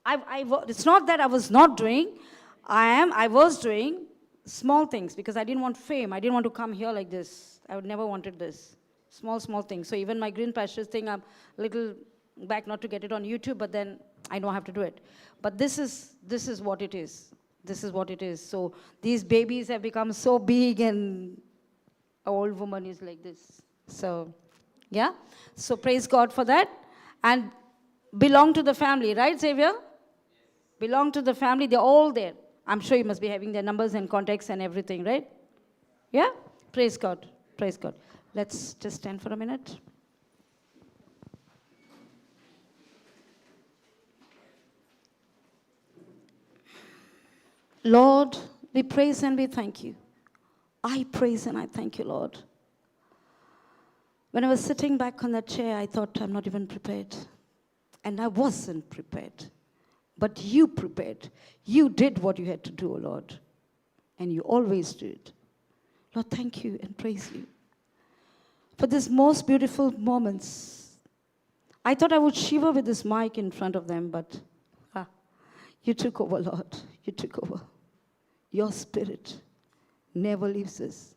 it's not that I was not doing. I was doing small things because I didn't want fame. I didn't want to come here like this. I would never wanted this. Small things. So even my green pastures thing, I'm a little back not to get it on YouTube, but then I know I have to do it. But this is what it is. This is what it is. So these babies have become so big, and an old woman is like this. So, yeah. So praise God for that. And belong to the family, right, Xavier? Belong to the family. They're all there. I'm sure you must be having their numbers and contacts and everything, right? Yeah? Praise God. Praise God. Let's just stand for a minute. Lord, we praise and we thank you. I praise and I thank you, Lord. When I was sitting back on that chair, I thought I'm not even prepared. And I wasn't prepared. But you prepared. You did what you had to do, Lord. And you always do it. Lord, thank you and praise you for these most beautiful moments. I thought I would shiver with this mic in front of them, but you took over, Lord. You took over. Your spirit never leaves us.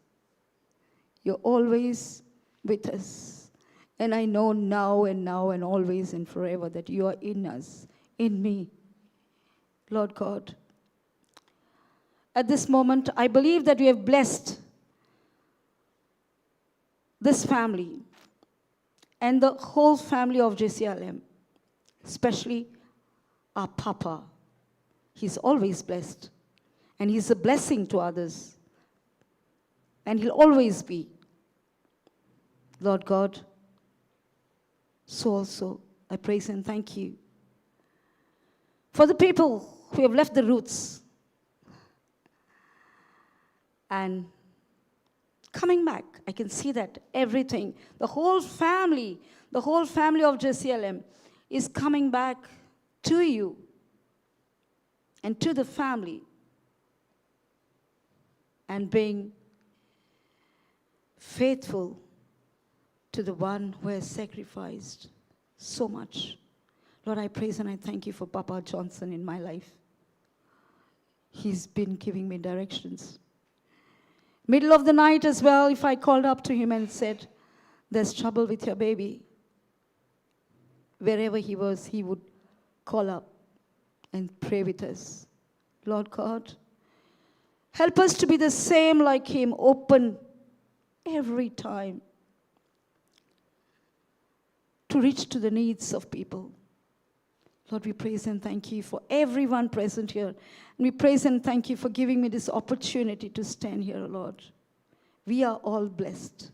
You're always with us. And I know now and always and forever that you are in us, in me. Lord God, at this moment, I believe that you have blessed this family and the whole family of JCILM, especially our Papa. He's always blessed, and he's a blessing to others, and he'll always be. Lord God, so also I praise and thank you for the people who have left the roots and coming back. I can see that everything, the whole family of JCILM is coming back to you and to the family and being faithful to the one who has sacrificed so much. Lord, I praise and I thank you for Papa Johnson in my life. He's been giving me directions. Middle of the night as well, if I called up to him and said, there's trouble with your baby, wherever he was, he would call up and pray with us. Lord God, help us to be the same like him, open every time to reach to the needs of people. Lord, we praise and thank you for everyone present here. And we praise and thank you for giving me this opportunity to stand here, Lord. We are all blessed.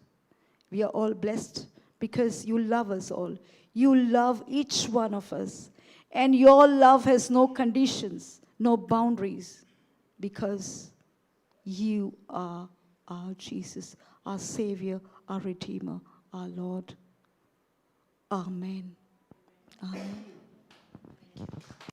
We are all blessed because you love us all. You love each one of us. And your love has no conditions, no boundaries, because you are our Jesus, our Savior, our Redeemer, our Lord. Amen. Amen. Thank you.